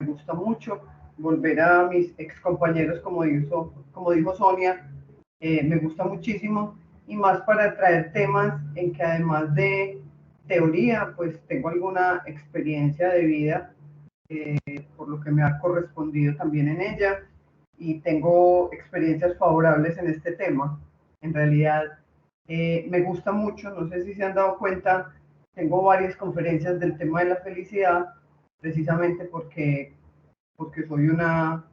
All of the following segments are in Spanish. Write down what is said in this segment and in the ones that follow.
gusta mucho volver a mis ex compañeros, como dijo Sonia, me gusta muchísimo, y más para traer temas en que además de teoría, pues tengo alguna experiencia de vida, por lo que me ha correspondido también en ella, y tengo experiencias favorables en este tema. En realidad, me gusta mucho, no sé si se han dado cuenta, tengo varias conferencias del tema de la felicidad, precisamente porque soy una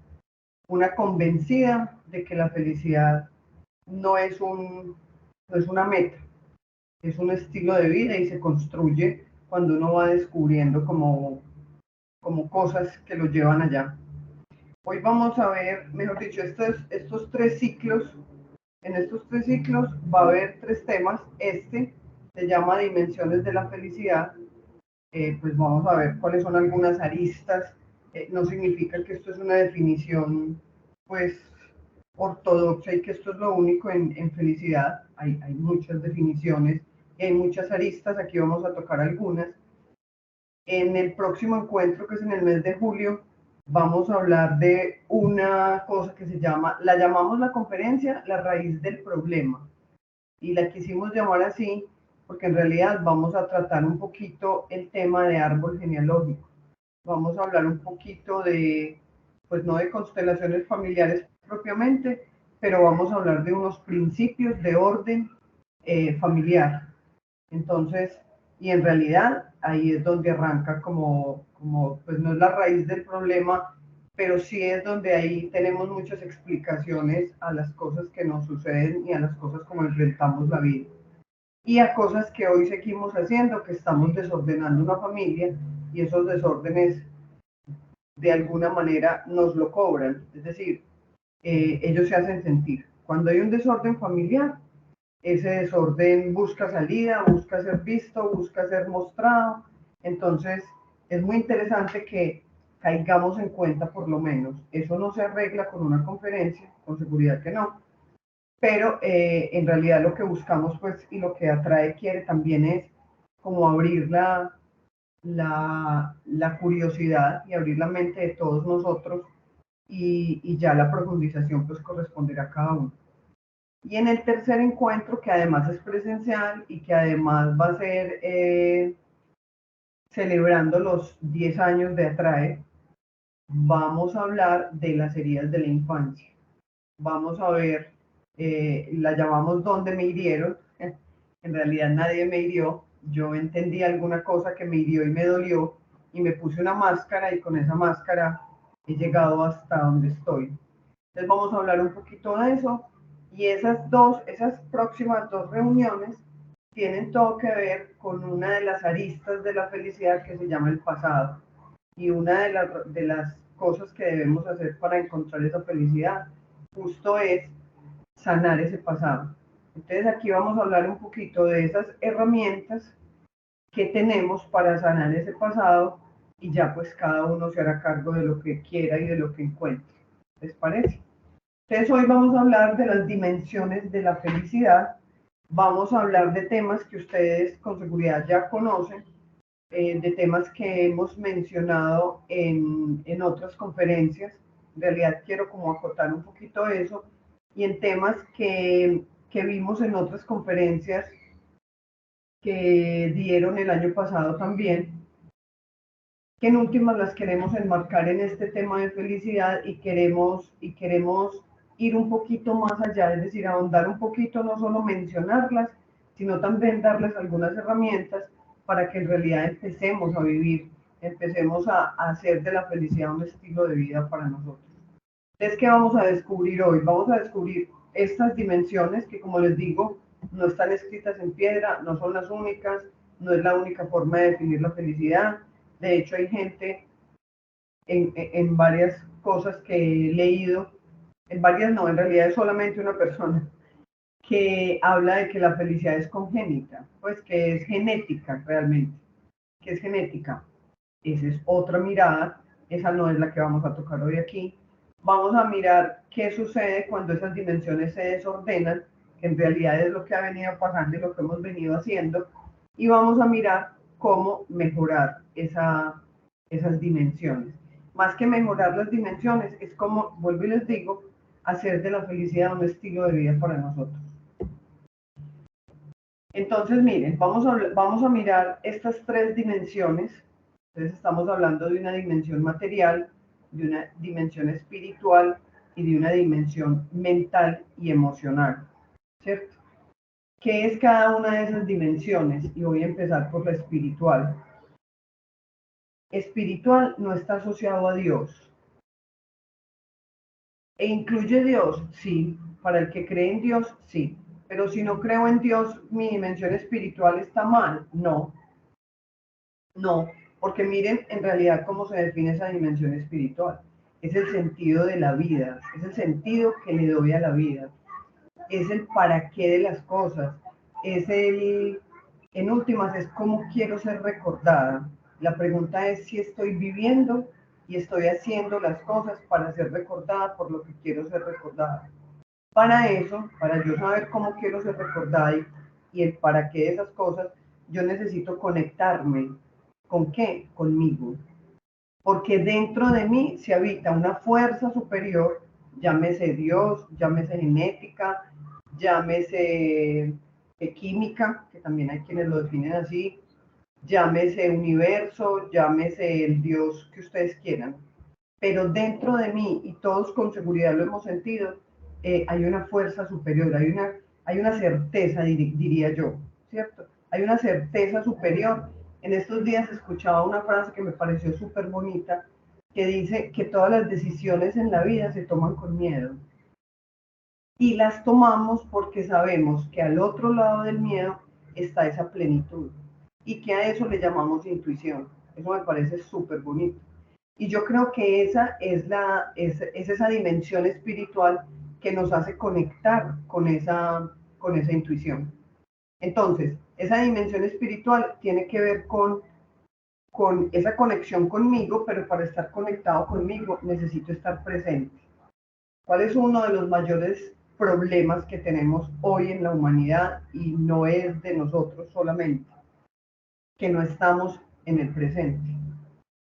convencida de que la felicidad no es una meta, es un estilo de vida y se construye cuando uno va descubriendo como cosas que lo llevan allá. Hoy vamos a ver, mejor dicho, estos tres ciclos. En estos tres ciclos va a haber tres temas. Este se llama Dimensiones de la Felicidad. Pues vamos a ver cuáles son algunas aristas. No significa que esto es una definición pues ortodoxa y que esto es lo único en felicidad. Hay muchas definiciones y hay muchas aristas. Aquí vamos a tocar algunas. En el próximo encuentro, que es en el mes de julio, vamos a hablar de una cosa que la llamamos la conferencia, la raíz del problema. Y la quisimos llamar así porque en realidad vamos a tratar un poquito el tema de árbol genealógico. Vamos a hablar un poquito pues no de constelaciones familiares propiamente, pero vamos a hablar de unos principios de orden familiar. Entonces, y en realidad ahí es donde arranca pues no es la raíz del problema, pero sí es donde ahí tenemos muchas explicaciones a las cosas que nos suceden y a las cosas como enfrentamos la vida. Y a cosas que hoy seguimos haciendo, que estamos desordenando una familia y esos desórdenes de alguna manera nos lo cobran. Es decir, ellos se hacen sentir. Cuando hay un desorden familiar, ese desorden busca salida, busca ser visto, busca ser mostrado. Entonces, es muy interesante que caigamos en cuenta, por lo menos. Eso no se arregla con una conferencia, con seguridad que no. Pero en realidad lo que buscamos, pues, y lo que Atrae quiere también es como abrir la curiosidad y abrir la mente de todos nosotros y ya la profundización, pues, corresponderá a cada uno. Y en el tercer encuentro, que además es presencial y que además va a ser celebrando los 10 años de Atrae, vamos a hablar de las heridas de la infancia. Vamos a ver, la llamamos ¿dónde me hirieron? En realidad nadie me hirió. Yo entendí alguna cosa que me hirió y me dolió y me puse una máscara y con esa máscara he llegado hasta donde estoy. Entonces vamos a hablar un poquito de eso y esas próximas dos reuniones tienen todo que ver con una de las aristas de la felicidad que se llama el pasado. Y una de las cosas que debemos hacer para encontrar esa felicidad justo es sanar ese pasado. Entonces aquí vamos a hablar un poquito de esas herramientas que tenemos para sanar ese pasado y ya pues cada uno se hará cargo de lo que quiera y de lo que encuentre. ¿Les parece? Entonces hoy vamos a hablar de las dimensiones de la felicidad. Vamos a hablar de temas que ustedes con seguridad ya conocen, de temas que hemos mencionado en otras conferencias. En realidad quiero como acotar un poquito eso y en temas que vimos en otras conferencias que dieron el año pasado también, que en últimas las queremos enmarcar en este tema de felicidad y queremos ir un poquito más allá, es decir, ahondar un poquito, no solo mencionarlas, sino también darles algunas herramientas para que en realidad empecemos a vivir, empecemos a hacer de la felicidad un estilo de vida para nosotros. Entonces, ¿qué vamos a descubrir hoy? Vamos a descubrir estas dimensiones que, como les digo, no están escritas en piedra, no son las únicas, no es la única forma de definir la felicidad. De hecho, hay gente en varias cosas que he leído, en varias no, en realidad es solamente una persona que habla de que la felicidad es congénita, pues que es genética realmente, que es genética. Esa es otra mirada, esa no es la que vamos a tocar hoy aquí. Vamos a mirar qué sucede cuando esas dimensiones se desordenan, que en realidad es lo que ha venido pasando y lo que hemos venido haciendo, y vamos a mirar cómo mejorar esas dimensiones. más que mejorar las dimensiones, es como, vuelvo y les digo, hacer de la felicidad un estilo de vida para nosotros. Entonces, miren, vamos a mirar estas tres dimensiones. Entonces, estamos hablando de una dimensión material, de una dimensión espiritual y de una dimensión mental y emocional, ¿cierto? ¿Qué es cada una de esas dimensiones? Y voy a empezar por la espiritual. Espiritual no está asociado a Dios. ¿E incluye Dios? Sí. Para el que cree en Dios, sí. Pero si no creo en Dios, ¿mi dimensión espiritual está mal? No. No, porque miren en realidad cómo se define esa dimensión espiritual. Es el sentido de la vida, es el sentido que le doy a la vida, es el para qué de las cosas, es en últimas, es cómo quiero ser recordada. La pregunta es si estoy viviendo y estoy haciendo las cosas para ser recordada por lo que quiero ser recordada. Para eso, para yo saber cómo quiero ser recordada y el para qué de esas cosas, yo necesito conectarme. ¿Con qué? Conmigo. Porque dentro de mí se habita una fuerza superior, llámese Dios, llámese genética, llámese química, que también hay quienes lo definen así, llámese universo, llámese el Dios que ustedes quieran. Pero dentro de mí, y todos con seguridad lo hemos sentido, hay una fuerza superior, hay una certeza, diría yo, ¿cierto? Hay una certeza superior. En estos días escuchaba una frase que me pareció súper bonita, que dice que todas las decisiones en la vida se toman con miedo. Y las tomamos porque sabemos que al otro lado del miedo está esa plenitud. Y que a eso le llamamos intuición. Eso me parece súper bonito. Y yo creo que esa es esa dimensión espiritual que nos hace conectar con esa intuición. Entonces, esa dimensión espiritual tiene que ver con esa conexión conmigo, pero para estar conectado conmigo necesito estar presente. ¿Cuál es uno de los mayores problemas que tenemos hoy en la humanidad? Y no es de nosotros solamente, que no estamos en el presente.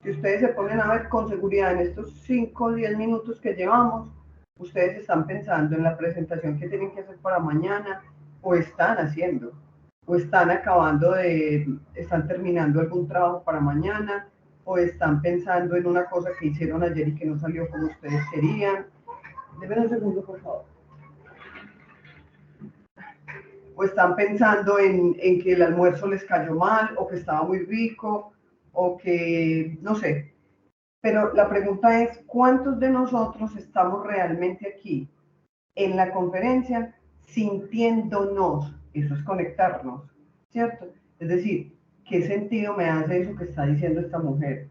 Si ustedes se ponen a ver con seguridad en estos 5 o 10 minutos que llevamos, ustedes están pensando en la presentación que tienen que hacer para mañana, o están haciendo, o están están terminando algún trabajo para mañana, o están pensando en una cosa que hicieron ayer y que no salió como ustedes querían. Denme un segundo, por favor. O están pensando en que el almuerzo les cayó mal, o que estaba muy rico, o que, no sé. Pero la pregunta es, ¿cuántos de nosotros estamos realmente aquí en la conferencia sintiéndonos? Eso es conectarnos, ¿cierto? Es decir, ¿qué sentido me hace eso que está diciendo esta mujer?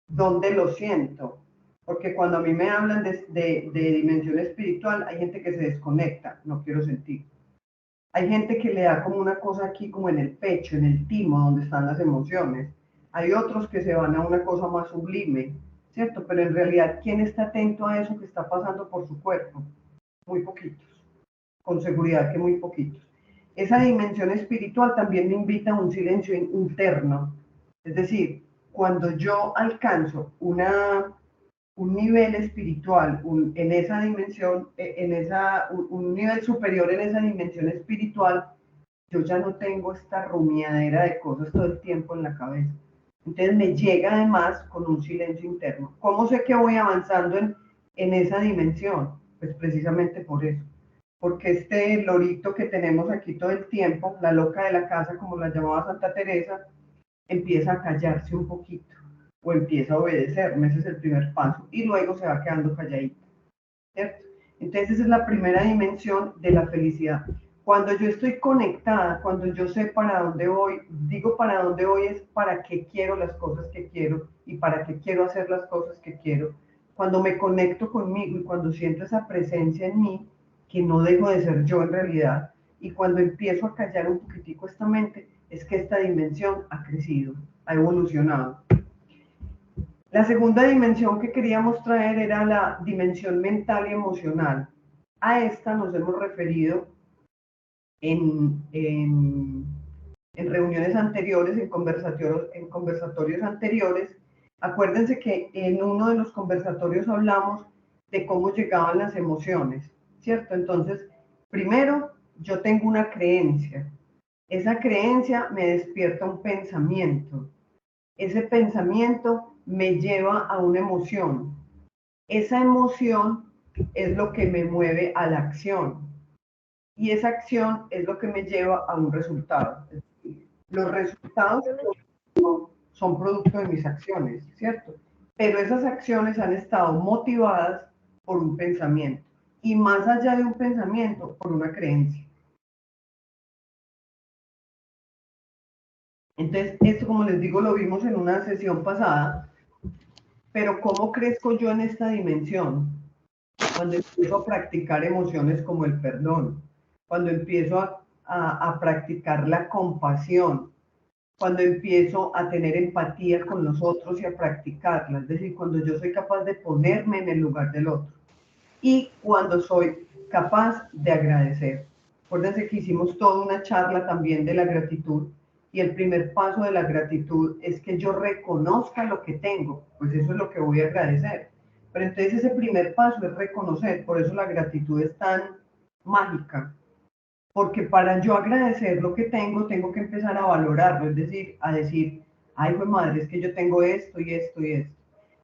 ¿Dónde lo siento? Porque cuando a mí me hablan de dimensión espiritual, hay gente que se desconecta, no quiero sentir. Hay gente que le da como una cosa aquí, como en el pecho, en el timo, donde están las emociones. Hay otros que se van a una cosa más sublime, ¿cierto? Pero en realidad, ¿quién está atento a eso que está pasando por su cuerpo? Muy poquitos, con seguridad que muy poquitos. Esa dimensión espiritual también me invita a un silencio interno. Es decir, cuando yo alcanzo un nivel espiritual, en esa dimensión, un nivel superior en esa dimensión espiritual, yo ya no tengo esta rumiadera de cosas todo el tiempo en la cabeza. Entonces me llega además con un silencio interno. ¿Cómo sé que voy avanzando en esa dimensión? Pues precisamente por eso. Porque este lorito que tenemos aquí todo el tiempo, la loca de la casa, como la llamaba Santa Teresa, empieza a callarse un poquito o empieza a obedecerme, ese es el primer paso, y luego se va quedando calladito, ¿cierto? Entonces esa es la primera dimensión de la felicidad. Cuando yo estoy conectada, cuando yo sé para dónde voy, digo para dónde voy es para qué quiero las cosas que quiero y para qué quiero hacer las cosas que quiero. Cuando me conecto conmigo y cuando siento esa presencia en mí, que no dejo de ser yo en realidad, y cuando empiezo a callar un poquitico esta mente, es que esta dimensión ha crecido, ha evolucionado. La segunda dimensión que queríamos traer era la dimensión mental y emocional. A esta nos hemos referido en reuniones anteriores, en conversatorios anteriores, Acuérdense que en uno de los conversatorios hablamos de cómo llegaban las emociones, ¿cierto? Entonces, primero, yo tengo una creencia. Esa creencia me despierta un pensamiento. Ese pensamiento me lleva a una emoción. Esa emoción es lo que me mueve a la acción. Y esa acción es lo que me lleva a un resultado. Los resultados son producto de mis acciones, ¿cierto? Pero esas acciones han estado motivadas por un pensamiento y más allá de un pensamiento, por una creencia. Entonces, esto, como les digo, lo vimos en una sesión pasada, pero ¿cómo crezco yo en esta dimensión? Cuando empiezo a practicar emociones como el perdón, cuando empiezo a practicar la compasión, cuando empiezo a tener empatía con los otros y a practicarla, es decir, cuando yo soy capaz de ponerme en el lugar del otro y cuando soy capaz de agradecer. Acuérdense que hicimos toda una charla también de la gratitud y el primer paso de la gratitud es que yo reconozca lo que tengo, pues eso es lo que voy a agradecer. Pero entonces ese primer paso es reconocer, por eso la gratitud es tan mágica, porque para yo agradecer lo que tengo que empezar a valorarlo, es decir, a decir, ay, pues madre, es que yo tengo esto y esto y esto.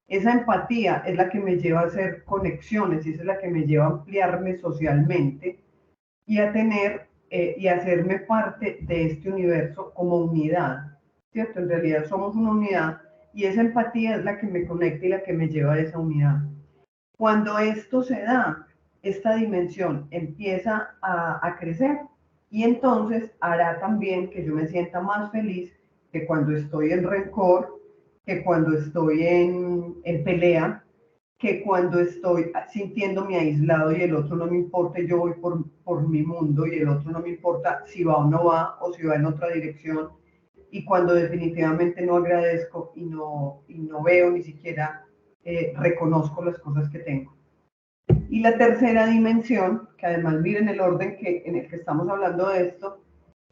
Esa empatía es la que me lleva a hacer conexiones y esa es la que me lleva a ampliarme socialmente y a tener y a hacerme parte de este universo como unidad, ¿cierto? En realidad somos una unidad y esa empatía es la que me conecta y la que me lleva a esa unidad. Cuando esto se da, esta dimensión empieza a crecer y entonces hará también que yo me sienta más feliz que cuando estoy en rencor, que cuando estoy en pelea, que cuando estoy sintiéndome aislado y el otro no me importa, yo voy por mi mundo y el otro no me importa si va o no va o si va en otra dirección, y cuando definitivamente no agradezco y no veo ni siquiera reconozco las cosas que tengo. Y la tercera dimensión, que además miren el orden en el que estamos hablando de esto,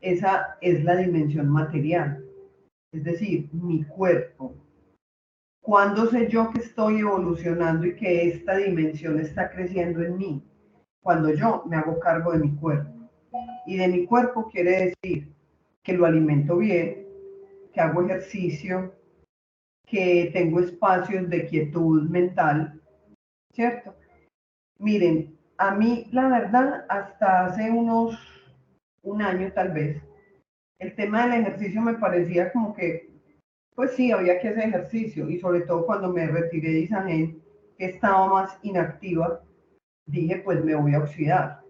esa es la dimensión material, es decir, mi cuerpo. ¿Cuándo sé yo que estoy evolucionando y que esta dimensión está creciendo en mí? Cuando yo me hago cargo de mi cuerpo. Y de mi cuerpo quiere decir que lo alimento bien, que hago ejercicio, que tengo espacios de quietud mental, ¿cierto? Miren, a mí la verdad, hasta hace un año tal vez, el tema del ejercicio me parecía como que, pues sí, había que hacer ejercicio y sobre todo cuando me retiré de Isagen, que estaba más inactiva, dije, pues me voy a oxidar.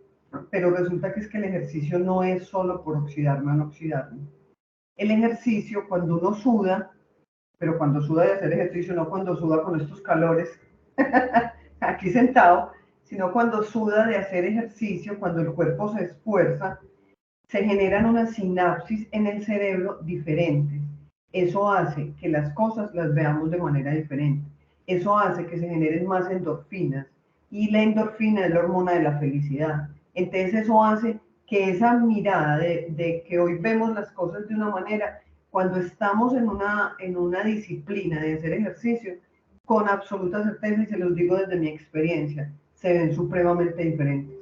Pero resulta que es que el ejercicio no es solo por oxidarme o no oxidarme. El ejercicio, cuando uno suda, pero cuando suda de hacer ejercicio, no cuando suda con estos calores, aquí sentado, sino cuando suda de hacer ejercicio, cuando el cuerpo se esfuerza, se generan unas sinapsis en el cerebro diferentes. Eso hace que las cosas las veamos de manera diferente. Eso hace que se generen más endorfinas. Y la endorfina es la hormona de la felicidad. Entonces eso hace que esa mirada de que hoy vemos las cosas de una manera, cuando estamos en una disciplina de hacer ejercicio, con absoluta certeza, y se los digo desde mi experiencia, se ven supremamente diferentes.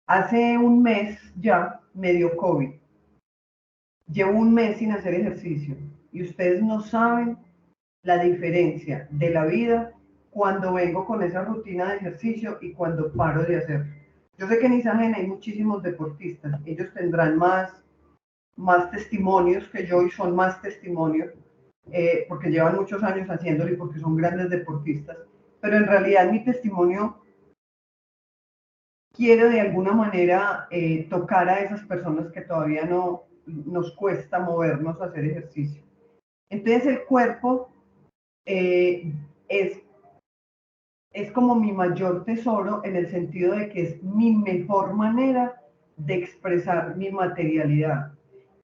Hace un mes ya me dio COVID. Llevo un mes sin hacer ejercicio y ustedes no saben la diferencia de la vida cuando vengo con esa rutina de ejercicio y cuando paro de hacerlo. Yo sé que en Isagen hay muchísimos deportistas, ellos tendrán más testimonios que yo y son más testimonios porque llevan muchos años haciéndolo y porque son grandes deportistas, pero en realidad mi testimonio quiero de alguna manera tocar a esas personas que todavía no nos cuesta movernos a hacer ejercicio. Entonces el cuerpo eh, es, es como mi mayor tesoro en el sentido de que es mi mejor manera de expresar mi materialidad.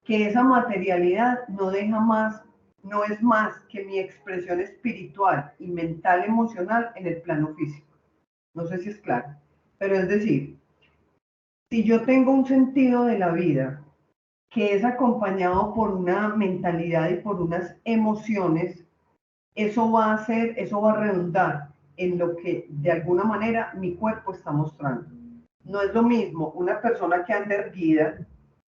Que esa materialidad no deja más, no es más que mi expresión espiritual y mental emocional en el plano físico. No sé si es claro, pero es decir, si yo tengo un sentido de la vida que es acompañado por una mentalidad y por unas emociones, eso va a redundar en lo que de alguna manera mi cuerpo está mostrando. No es lo mismo una persona que anda erguida,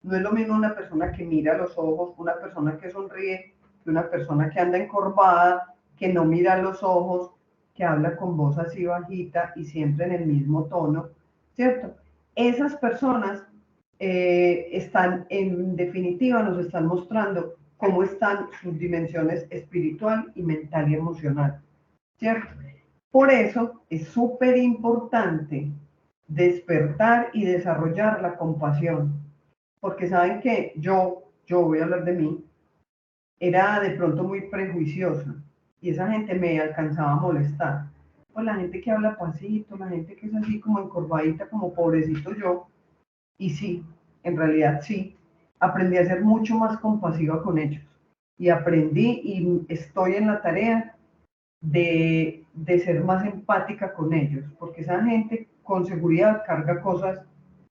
no es lo mismo una persona que mira a los ojos, una persona que sonríe, que una persona que anda encorvada, que no mira a los ojos, que habla con voz así bajita y siempre en el mismo tono, ¿cierto? Esas personas están, en definitiva, nos están mostrando cómo están sus dimensiones espiritual y mental y emocional, ¿cierto? Por eso es súper importante despertar y desarrollar la compasión, porque saben que yo voy a hablar de mí, era de pronto muy prejuiciosa y esa gente me alcanzaba a molestar. Pues la gente que habla pasito, la gente que es así como encorvadita, como pobrecito yo, y sí, en realidad sí, aprendí a ser mucho más compasiva con ellos. Y aprendí y estoy en la tarea de ser más empática con ellos, porque esa gente con seguridad carga cosas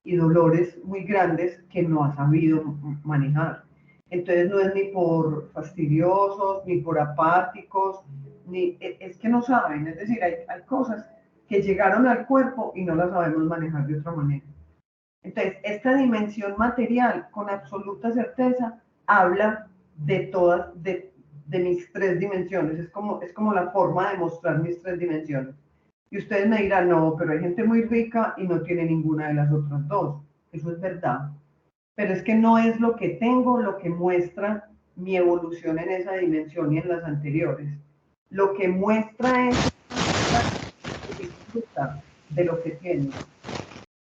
y dolores muy grandes que no ha sabido manejar. Entonces no es ni por fastidiosos, ni por apáticos, ni es que no saben, es decir, hay cosas que llegaron al cuerpo y no las sabemos manejar de otra manera. Entonces, esta dimensión material, con absoluta certeza, habla de todas, de mis tres dimensiones. Es como la forma de mostrar mis tres dimensiones. Y ustedes me dirán, no, pero hay gente muy rica y no tiene ninguna de las otras dos. Eso es verdad. Pero es que no es lo que tengo lo que muestra mi evolución en esa dimensión y en las anteriores. Lo que muestra es que disfruta de lo que tiene,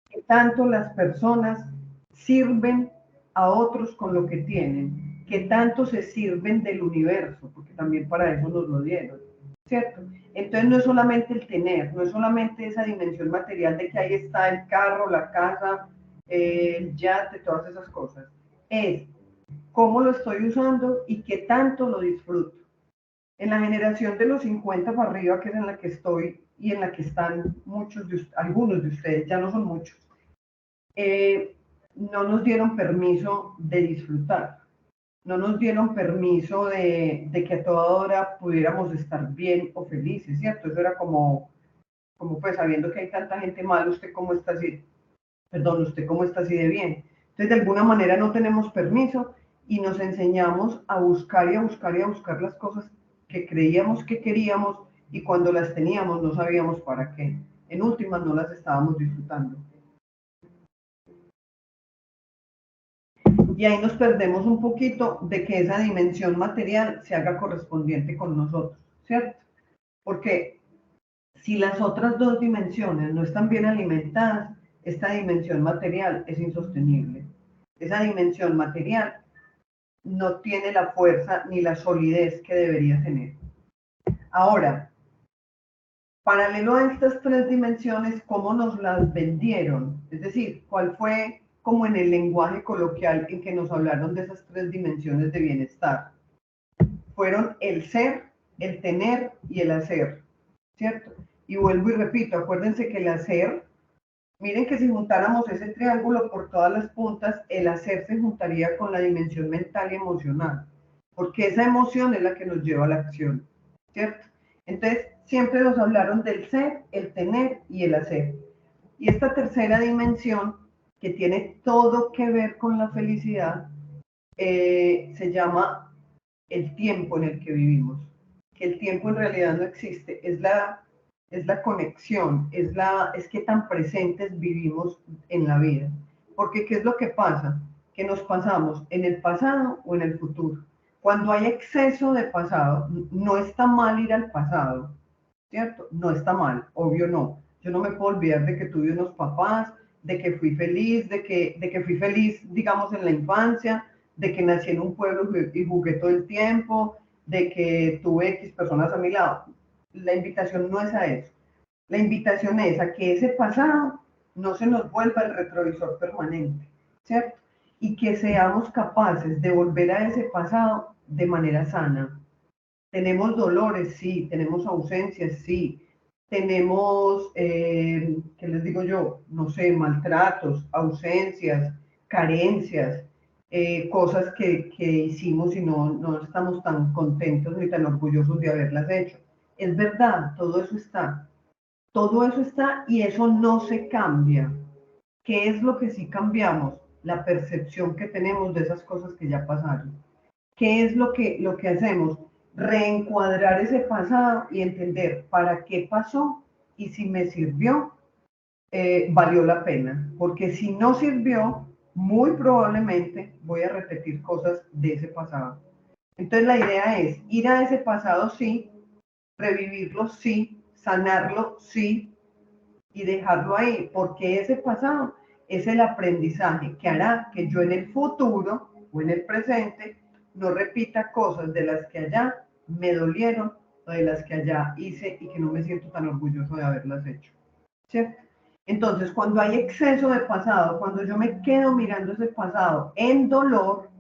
que tanto las personas sirven a otros con lo que tienen, que tanto se sirven del universo, porque también para eso nos lo dieron, ¿cierto? Entonces no es solamente el tener, no es solamente esa dimensión material de que ahí está el carro, la casa, el yate, todas esas cosas. Es cómo lo estoy usando y qué tanto lo disfruto. En la generación de los 50 para arriba, que es en la que estoy y en la que están muchos de algunos de ustedes, ya no son muchos, no nos dieron permiso de disfrutar, no nos dieron permiso de que a toda hora pudiéramos estar bien o felices, ¿cierto? Eso era como pues sabiendo que hay tanta gente mala, usted cómo está así, perdón, usted cómo está así de bien. Entonces, de alguna manera no tenemos permiso y nos enseñamos a buscar y a buscar y a buscar las cosas que creíamos que queríamos y cuando las teníamos no sabíamos para qué. En últimas no las estábamos disfrutando. Y ahí nos perdemos un poquito de que esa dimensión material se haga correspondiente con nosotros, ¿cierto? Porque si las otras dos dimensiones no están bien alimentadas, esta dimensión material es insostenible. Esa dimensión material no tiene la fuerza ni la solidez que debería tener. Ahora, paralelo a estas tres dimensiones, ¿cómo nos las vendieron? Es decir, ¿cuál fue como en el lenguaje coloquial en que nos hablaron de esas tres dimensiones de bienestar? Fueron el ser, el tener y el hacer, ¿cierto? Y vuelvo y repito, acuérdense que el hacer, miren que si juntáramos ese triángulo por todas las puntas, el hacer se juntaría con la dimensión mental y emocional, porque esa emoción es la que nos lleva a la acción, ¿cierto? Entonces, siempre nos hablaron del ser, el tener y el hacer. Y esta tercera dimensión, que tiene todo que ver con la felicidad, se llama el tiempo en el que vivimos. Que el tiempo en realidad no existe, es la conexión, es que tan presentes vivimos en la vida. Porque ¿qué es lo que pasa? Que nos pasamos en el pasado o en el futuro. Cuando hay exceso de pasado, no está mal ir al pasado, ¿cierto? No está mal, obvio no. Yo no me puedo olvidar de que tuve unos papás, de que fui feliz, de que fui feliz, digamos, en la infancia, de que nací en un pueblo y jugué todo el tiempo, de que tuve X personas a mi lado. La invitación no es a eso. La invitación es a que ese pasado no se nos vuelva el retrovisor permanente, ¿cierto? Y que seamos capaces de volver a ese pasado de manera sana. Tenemos dolores, sí, tenemos ausencias, sí, tenemos, ¿qué les digo yo? No sé, maltratos, ausencias, carencias, cosas que hicimos y no estamos tan contentos ni tan orgullosos de haberlas hecho. Es verdad, todo eso está. Todo eso está y eso no se cambia. ¿Qué es lo que sí cambiamos? La percepción que tenemos de esas cosas que ya pasaron. ¿Qué es lo que hacemos? Reencuadrar ese pasado y entender para qué pasó y si me sirvió, valió la pena. Porque si no sirvió, muy probablemente voy a repetir cosas de ese pasado. Entonces la idea es ir a ese pasado, sí, revivirlo, sí, sanarlo, sí, y dejarlo ahí, porque ese pasado es el aprendizaje que hará que yo en el futuro o en el presente no repita cosas de las que allá me dolieron o de las que allá hice y que no me siento tan orgulloso de haberlas hecho. ¿Cierto? Entonces, cuando hay exceso de pasado, cuando yo me quedo mirando ese pasado en dolor,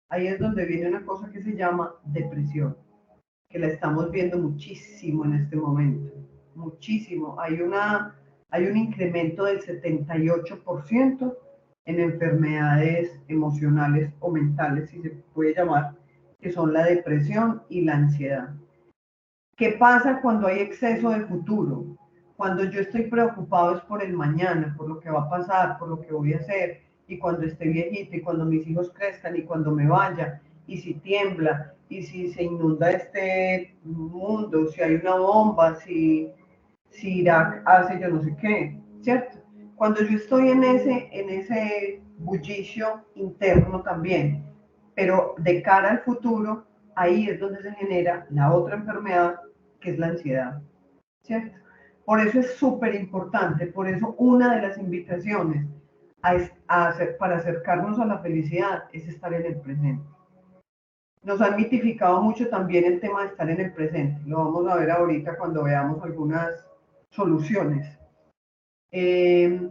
ahí es donde viene una cosa que se llama depresión, que la estamos viendo muchísimo en este momento, muchísimo. Hay un incremento del 78% en enfermedades emocionales o mentales, si se puede llamar, que son la depresión y la ansiedad. ¿Qué pasa cuando hay exceso de futuro? Cuando yo estoy preocupado es por el mañana, por lo que va a pasar, por lo que voy a hacer, y cuando esté viejito, y cuando mis hijos crezcan, y cuando me vaya, y si tiembla, y si se inunda este mundo, si hay una bomba, si Irak hace yo no sé qué, ¿cierto? Cuando yo estoy en ese bullicio interno también, pero de cara al futuro, ahí es donde se genera la otra enfermedad, que es la ansiedad, ¿cierto? Por eso es súper importante, por eso una de las invitaciones para acercarnos a la felicidad es estar en el presente. Nos han mitificado mucho también el tema de estar en el presente, lo vamos a ver ahorita cuando veamos algunas soluciones. Eh,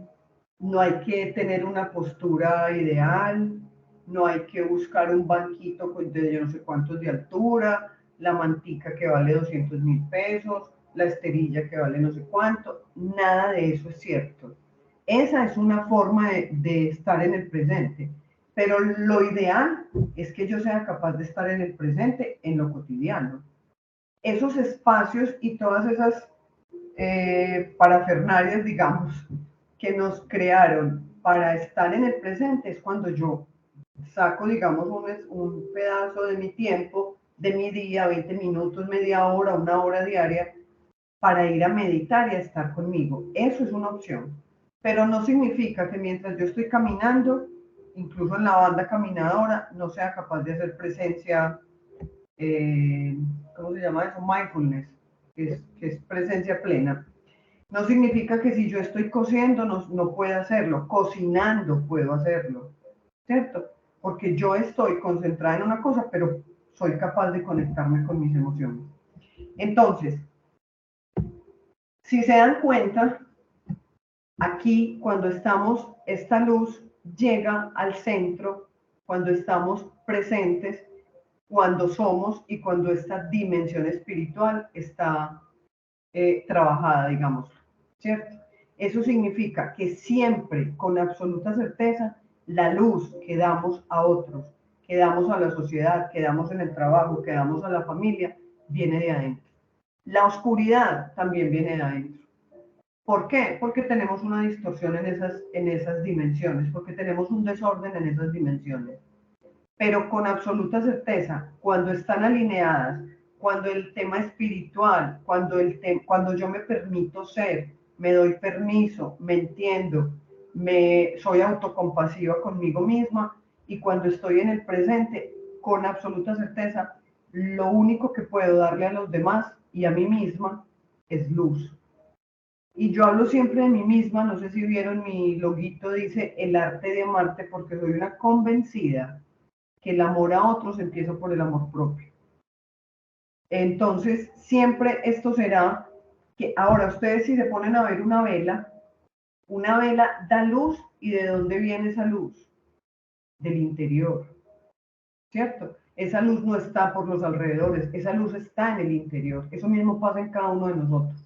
no hay que tener una postura ideal, no hay que buscar un banquito de yo no sé cuántos de altura, la mantica que vale 200.000 pesos, la esterilla que vale no sé cuánto, nada de eso es cierto. Esa es una forma de estar en el presente, pero lo ideal es que yo sea capaz de estar en el presente, en lo cotidiano. Esos espacios y todas esas parafernalias, digamos, que nos crearon para estar en el presente es cuando yo saco, digamos, un pedazo de mi tiempo, de mi día, 20 minutos, media hora, una hora diaria, para ir a meditar y a estar conmigo. Eso es una opción. Pero no significa que mientras yo estoy caminando, incluso en la banda caminadora, no sea capaz de hacer presencia, ¿cómo se llama eso? Mindfulness, que es presencia plena. No significa que si yo estoy cociendo no pueda hacerlo, cocinando puedo hacerlo, ¿cierto? Porque yo estoy concentrada en una cosa, pero soy capaz de conectarme con mis emociones. Entonces, si se dan cuenta, aquí cuando estamos, esta luz llega al centro, cuando estamos presentes, cuando somos y cuando esta dimensión espiritual está trabajada, digamos, ¿cierto? Eso significa que siempre, con absoluta certeza, la luz que damos a otros, que damos a la sociedad, que damos en el trabajo, que damos a la familia, viene de adentro. La oscuridad también viene de adentro. ¿Por qué? Porque tenemos una distorsión en esas dimensiones, porque tenemos un desorden en esas dimensiones. Pero con absoluta certeza, cuando están alineadas, cuando el tema espiritual, cuando yo me permito ser, me doy permiso, me entiendo, soy autocompasiva conmigo misma y cuando estoy en el presente, con absoluta certeza, lo único que puedo darle a los demás y a mí misma es luz. Y yo hablo siempre de mí misma, no sé si vieron mi loguito, dice el arte de amarte, porque soy una convencida que el amor a otros empieza por el amor propio. Entonces, siempre esto será que ahora ustedes si se ponen a ver una vela da luz y ¿de dónde viene esa luz? Del interior, ¿cierto? Esa luz no está por los alrededores, esa luz está en el interior. Eso mismo pasa en cada uno de nosotros.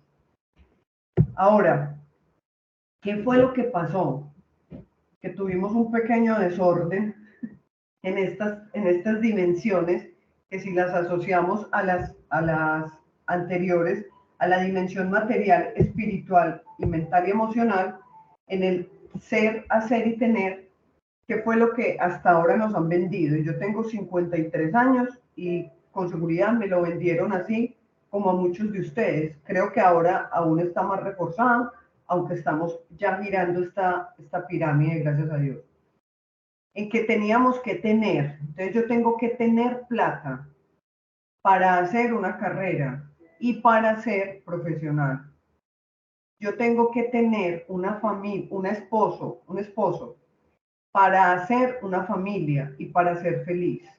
Ahora, ¿qué fue lo que pasó? Que tuvimos un pequeño desorden en estas dimensiones, que si las asociamos a las anteriores, a la dimensión material, espiritual y mental y emocional, en el ser, hacer y tener, que fue lo que hasta ahora nos han vendido. Yo tengo 53 años y con seguridad me lo vendieron así como a muchos de ustedes. Creo que ahora aún está más reforzado, aunque estamos ya mirando esta pirámide, gracias a Dios, en que teníamos que tener. Entonces yo tengo que tener plata para hacer una carrera y para ser profesional. Yo tengo que tener una familia, un esposo para hacer una familia y para ser feliz.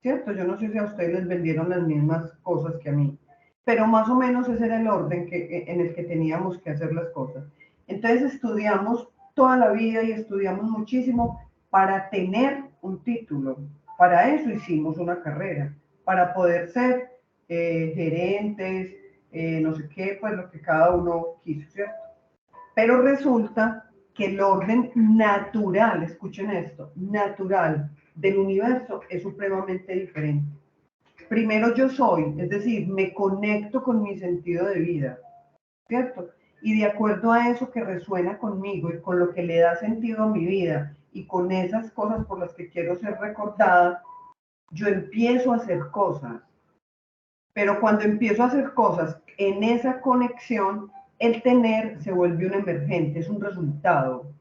¿Cierto? Yo no sé si a ustedes les vendieron las mismas cosas que a mí, pero más o menos ese era el orden en el que teníamos que hacer las cosas. Entonces estudiamos toda la vida y estudiamos muchísimo para tener un título. Para eso hicimos una carrera, para poder ser gerentes, no sé qué, pues lo que cada uno quiso, ¿cierto? Pero resulta que el orden natural, escuchen esto, natural del universo es supremamente diferente. Primero yo soy, es decir, me conecto con mi sentido de vida, ¿cierto? Y de acuerdo a eso que resuena conmigo y con lo que le da sentido a mi vida y con esas cosas por las que quiero ser recordada, yo empiezo a hacer cosas. Pero cuando empiezo a hacer cosas en esa conexión, el tener se vuelve un emergente, es un resultado.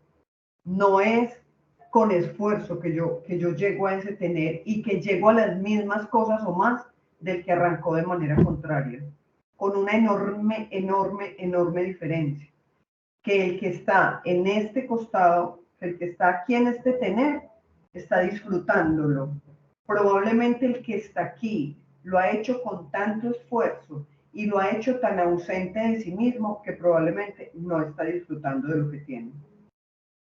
No es con esfuerzo que yo llego a ese tener y que llego a las mismas cosas o más del que arrancó de manera contraria, con una enorme, enorme, enorme diferencia. Que el que está en este costado, el que está aquí en este tener, está disfrutándolo. Probablemente el que está aquí lo ha hecho con tanto esfuerzo y lo ha hecho tan ausente de sí mismo que probablemente no está disfrutando de lo que tiene.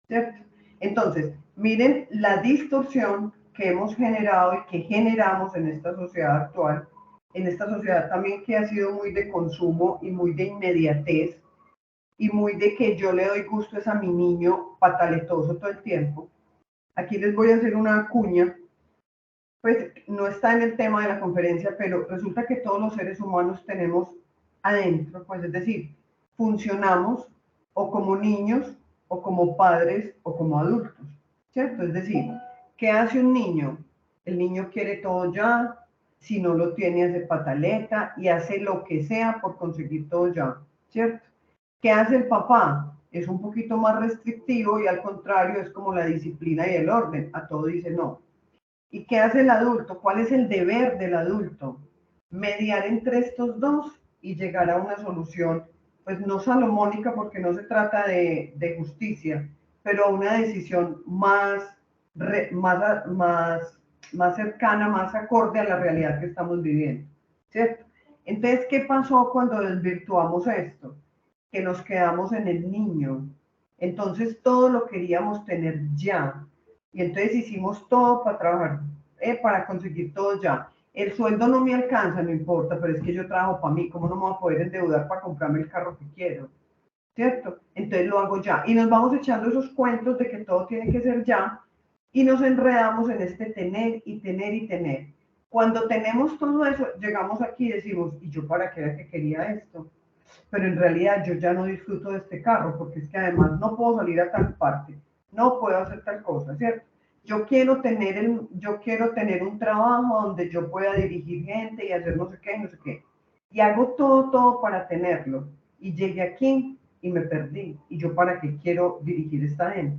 ¿Cierto? Entonces, miren la distorsión que hemos generado y que generamos en esta sociedad actual, en esta sociedad también que ha sido muy de consumo y muy de inmediatez y muy de que yo le doy gusto es a mi niño pataletoso todo el tiempo. Aquí les voy a hacer una cuña, pues no está en el tema de la conferencia, pero resulta que todos los seres humanos tenemos adentro, pues es decir, funcionamos o como niños o como padres o como adultos, ¿cierto? Es decir, ¿qué hace un niño? El niño quiere todo ya, si no lo tiene hace pataleta y hace lo que sea por conseguir todo ya, ¿cierto? ¿Qué hace el papá? Es un poquito más restrictivo y al contrario es como la disciplina y el orden, a todo dice no. ¿Y qué hace el adulto? ¿Cuál es el deber del adulto? Mediar entre estos dos y llegar a una solución, pues no salomónica porque no se trata de justicia, pero a una decisión más cercana, más acorde a la realidad que estamos viviendo, ¿cierto? Entonces, ¿qué pasó cuando desvirtuamos esto? Que nos quedamos en el niño. Entonces todo lo queríamos tener ya. Y entonces hicimos todo para trabajar, para conseguir todo ya. El sueldo no me alcanza, no importa, pero es que yo trabajo para mí, ¿cómo no me voy a poder endeudar para comprarme el carro que quiero? ¿Cierto? Entonces lo hago ya. Y nos vamos echando esos cuentos de que todo tiene que ser ya y nos enredamos en este tener y tener y tener. Cuando tenemos todo eso, llegamos aquí y decimos, ¿y yo para qué era que quería esto? Pero en realidad yo ya no disfruto de este carro porque es que además no puedo salir a tal parte, no puedo hacer tal cosa, ¿cierto? Yo quiero tener un trabajo donde yo pueda dirigir gente y hacer no sé qué, no sé qué. Y hago todo, todo para tenerlo. Y llegué aquí y me perdí. ¿Y yo para qué quiero dirigir esta gente?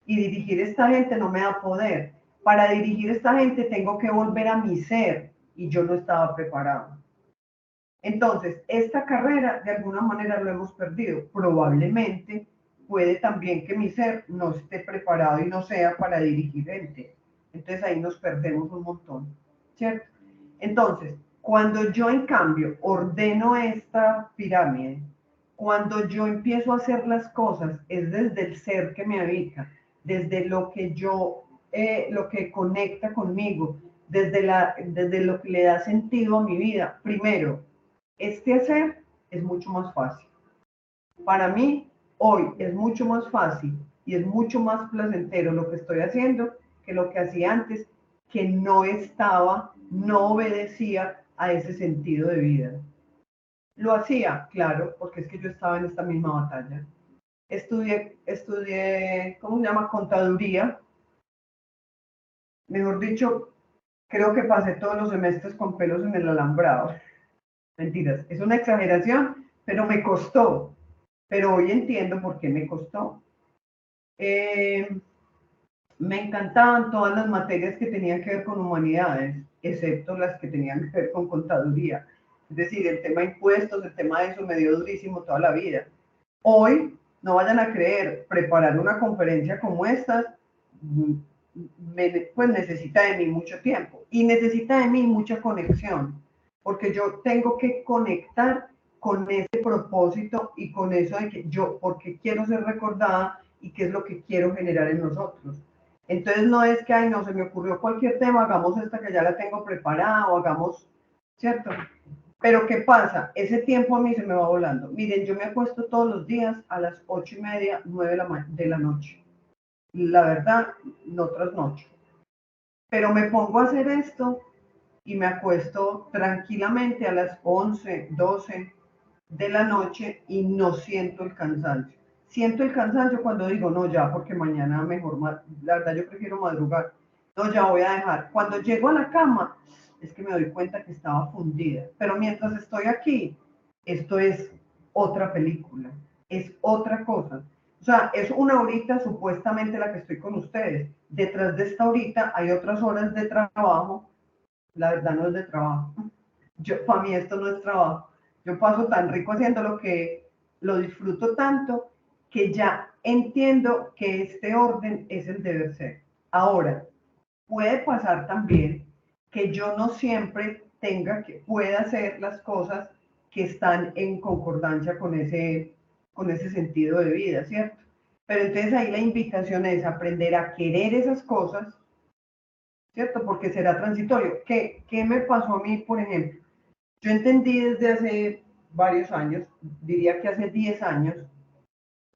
Y dirigir esta gente no me da poder. Para dirigir esta gente tengo que volver a mi ser y yo no estaba preparado. Entonces, esta carrera de alguna manera lo hemos perdido. Probablemente puede también que mi ser no esté preparado y no sea para dirigir gente. Entonces ahí nos perdemos un montón, ¿cierto? Entonces, cuando yo en cambio ordeno esta pirámide, cuando yo empiezo a hacer las cosas, es desde el ser que me habita, desde lo que lo que conecta conmigo, desde lo que le da sentido a mi vida. Primero, este hacer es mucho más fácil. Para mí, hoy es mucho más fácil y es mucho más placentero lo que estoy haciendo que lo que hacía antes que no obedecía a ese sentido de vida. Lo hacía, claro, porque es que yo estaba en esta misma batalla. Estudié, ¿cómo se llama? Contaduría. Mejor dicho, creo que pasé todos los semestres con pelos en el alambrado. Mentiras, es una exageración, pero me costó. Pero hoy entiendo por qué me costó. Me encantaban todas las materias que tenían que ver con humanidades, excepto las que tenían que ver con contaduría. Es decir, el tema impuestos, el tema de eso me dio durísimo toda la vida. Hoy, no vayan a creer, preparar una conferencia como esta, pues necesita de mí mucho tiempo y necesita de mí mucha conexión, porque yo tengo que conectar con ese propósito y con eso de que yo, porque quiero ser recordada y qué es lo que quiero generar en nosotros. Entonces no es que, ay, no, se me ocurrió cualquier tema, hagamos esta que ya la tengo preparada o hagamos, ¿cierto? Pero ¿qué pasa? Ese tiempo a mí se me va volando. Miren, yo me acuesto todos los días a las 8:30, 9 de la noche. La verdad, no trasnocho. Pero me pongo a hacer esto y me acuesto tranquilamente a las 11, 12 de la noche y no siento el cansancio. Siento el cansancio cuando digo, no, ya, porque mañana mejor, la verdad yo prefiero madrugar. No, ya voy a dejar. Cuando llego a la cama, es que me doy cuenta que estaba fundida. Pero mientras estoy aquí, esto es otra película, es otra cosa. O sea, es una horita supuestamente la que estoy con ustedes. Detrás de esta horita hay otras horas de trabajo. La verdad no es de trabajo. Para mí esto no es trabajo. Yo paso tan rico haciendo lo que lo disfruto tanto que ya entiendo que este orden es el deber ser. Ahora, puede pasar también que yo no siempre pueda hacer las cosas que están en concordancia con ese sentido de vida, ¿cierto? Pero entonces ahí la invitación es aprender a querer esas cosas, ¿cierto? Porque será transitorio. ¿Qué me pasó a mí, por ejemplo? Yo entendí desde hace varios años, diría que hace 10 años,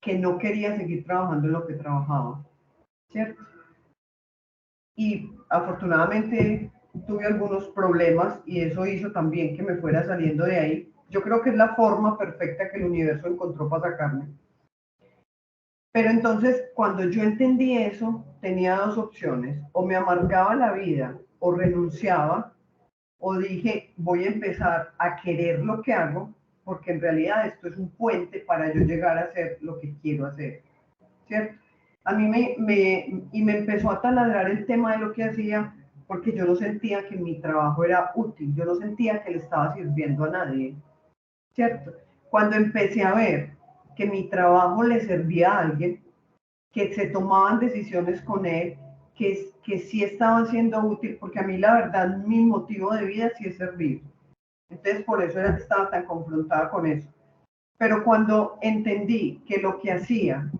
que no quería seguir trabajando en lo que trabajaba, ¿cierto? Y afortunadamente tuve algunos problemas y eso hizo también que me fuera saliendo de ahí. Yo creo que es la forma perfecta que el universo encontró para sacarme. Pero entonces, cuando yo entendí eso, tenía dos opciones. O me amargaba la vida o renunciaba, o dije, voy a empezar a querer lo que hago, porque en realidad esto es un puente para yo llegar a hacer lo que quiero hacer, ¿cierto? A mí me empezó a taladrar el tema de lo que hacía, porque yo no sentía que mi trabajo era útil, yo no sentía que le estaba sirviendo a nadie, ¿cierto? Cuando empecé a ver que mi trabajo le servía a alguien, que se tomaban decisiones con él, que sí estaban siendo útil, porque a mí la verdad mi motivo de vida sí es servir. Entonces por eso estaba tan confrontada con eso. Pero cuando entendí que lo que hacía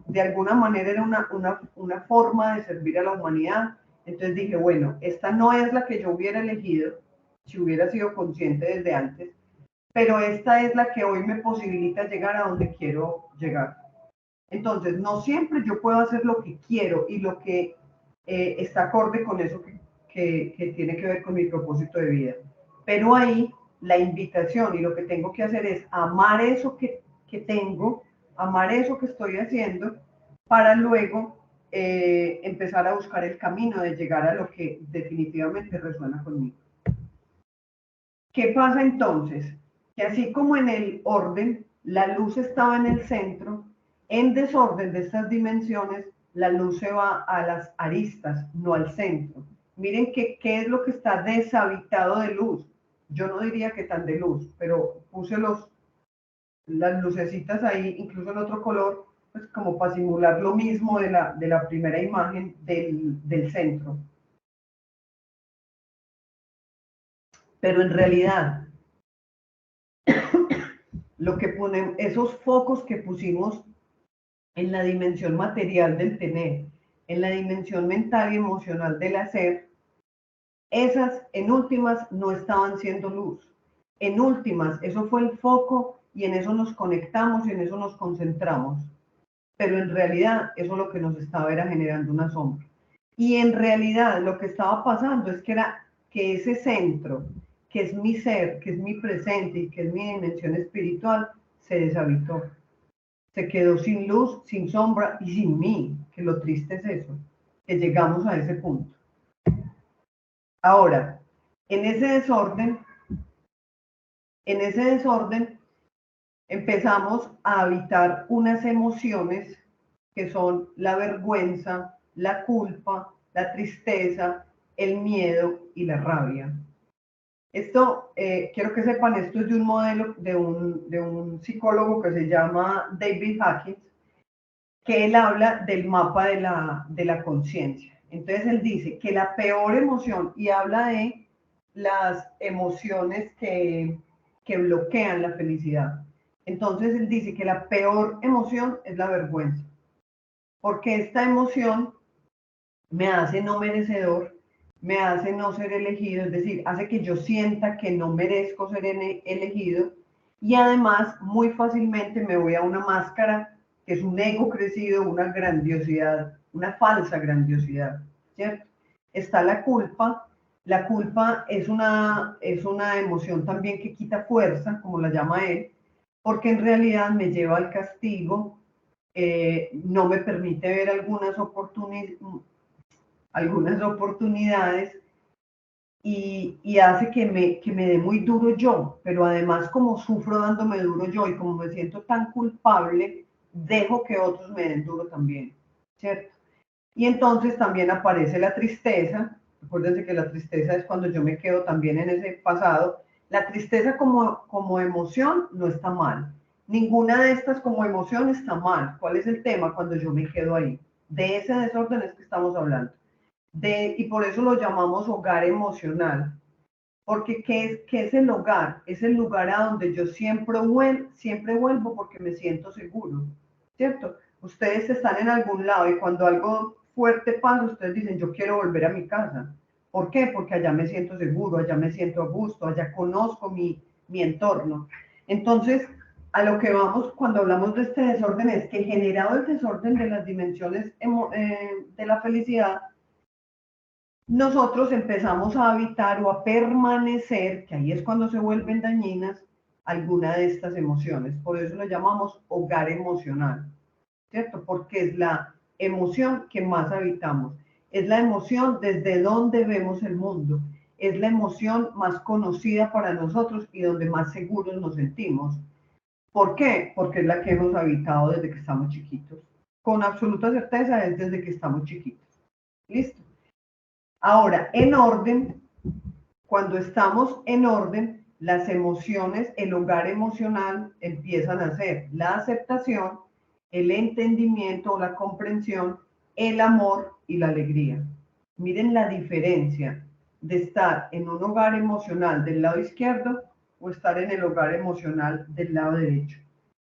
de alguna manera era una forma de servir a la humanidad, entonces dije, bueno, esta no es la que yo hubiera elegido si hubiera sido consciente desde antes, pero esta es la que hoy me posibilita llegar a donde quiero llegar. Entonces, no siempre yo puedo hacer lo que quiero y lo que está acorde con eso que tiene que ver con mi propósito de vida. Pero ahí la invitación y lo que tengo que hacer es amar eso que tengo, amar eso que estoy haciendo, para luego empezar a buscar el camino de llegar a lo que definitivamente resuena conmigo. ¿Qué pasa entonces? Que así como en el orden, la luz estaba en el centro, en desorden de estas dimensiones, la luz se va a las aristas, no al centro. Miren qué es lo que está deshabitado de luz. Yo no diría que tan de luz, pero puse las lucecitas ahí, incluso en otro color, pues como para simular lo mismo de la primera imagen del centro. Pero en realidad, lo que ponen, esos focos que pusimos en la dimensión material del tener, en la dimensión mental y emocional del hacer, esas en últimas no estaban siendo luz. En últimas, eso fue el foco y en eso nos conectamos y en eso nos concentramos. Pero en realidad eso lo que nos estaba era generando una sombra. Y en realidad lo que estaba pasando es que era que ese centro, que es mi ser, que es mi presente y que es mi dimensión espiritual, se deshabitó. Se quedó sin luz, sin sombra y sin mí, que lo triste es eso, que llegamos a ese punto. Ahora, en ese desorden, empezamos a habitar unas emociones que son la vergüenza, la culpa, la tristeza, el miedo y la rabia. Esto, quiero que sepan, esto es de un modelo de un psicólogo que se llama David Hawkins, que él habla del mapa de la conciencia. Entonces él dice que la peor emoción, y habla de las emociones que bloquean la felicidad. Entonces él dice que la peor emoción es la vergüenza, porque esta emoción me hace no merecedor, me hace no ser elegido, es decir, hace que yo sienta que no merezco ser elegido y además muy fácilmente me voy a una máscara que es un ego crecido, una grandiosidad, una falsa grandiosidad, ¿cierto? Está la culpa es una emoción también que quita fuerza, como la llama él, porque en realidad me lleva al castigo, no me permite ver algunas oportunidades y hace que me dé muy duro yo, pero además como sufro dándome duro yo y como me siento tan culpable, dejo que otros me den duro también, ¿cierto? Y entonces también aparece la tristeza. Acuérdense que la tristeza es cuando yo me quedo también en ese pasado. La tristeza como emoción no está mal. Ninguna de estas como emoción está mal. ¿Cuál es el tema cuando yo me quedo ahí? De ese desorden es que estamos hablando. Y por eso lo llamamos hogar emocional. Porque ¿qué es el hogar? Es el lugar a donde yo siempre vuelvo porque me siento seguro, ¿cierto? Ustedes están en algún lado y cuando algo fuerte pasa, ustedes dicen, yo quiero volver a mi casa. ¿Por qué? Porque allá me siento seguro, allá me siento a gusto, allá conozco mi entorno. Entonces, a lo que vamos cuando hablamos de este desorden es que generado el desorden de las dimensiones de la felicidad, nosotros empezamos a habitar o a permanecer, que ahí es cuando se vuelven dañinas, alguna de estas emociones. Por eso lo llamamos hogar emocional, ¿cierto? Porque es la emoción que más habitamos. Es la emoción desde donde vemos el mundo. Es la emoción más conocida para nosotros y donde más seguros nos sentimos. ¿Por qué? Porque es la que hemos habitado desde que estamos chiquitos. Con absoluta certeza es desde que estamos chiquitos. ¿Listo? Ahora, en orden, cuando estamos en orden, las emociones, el hogar emocional empiezan a ser la aceptación, el entendimiento o la comprensión, el amor y la alegría. Miren la diferencia de estar en un hogar emocional del lado izquierdo o estar en el hogar emocional del lado derecho.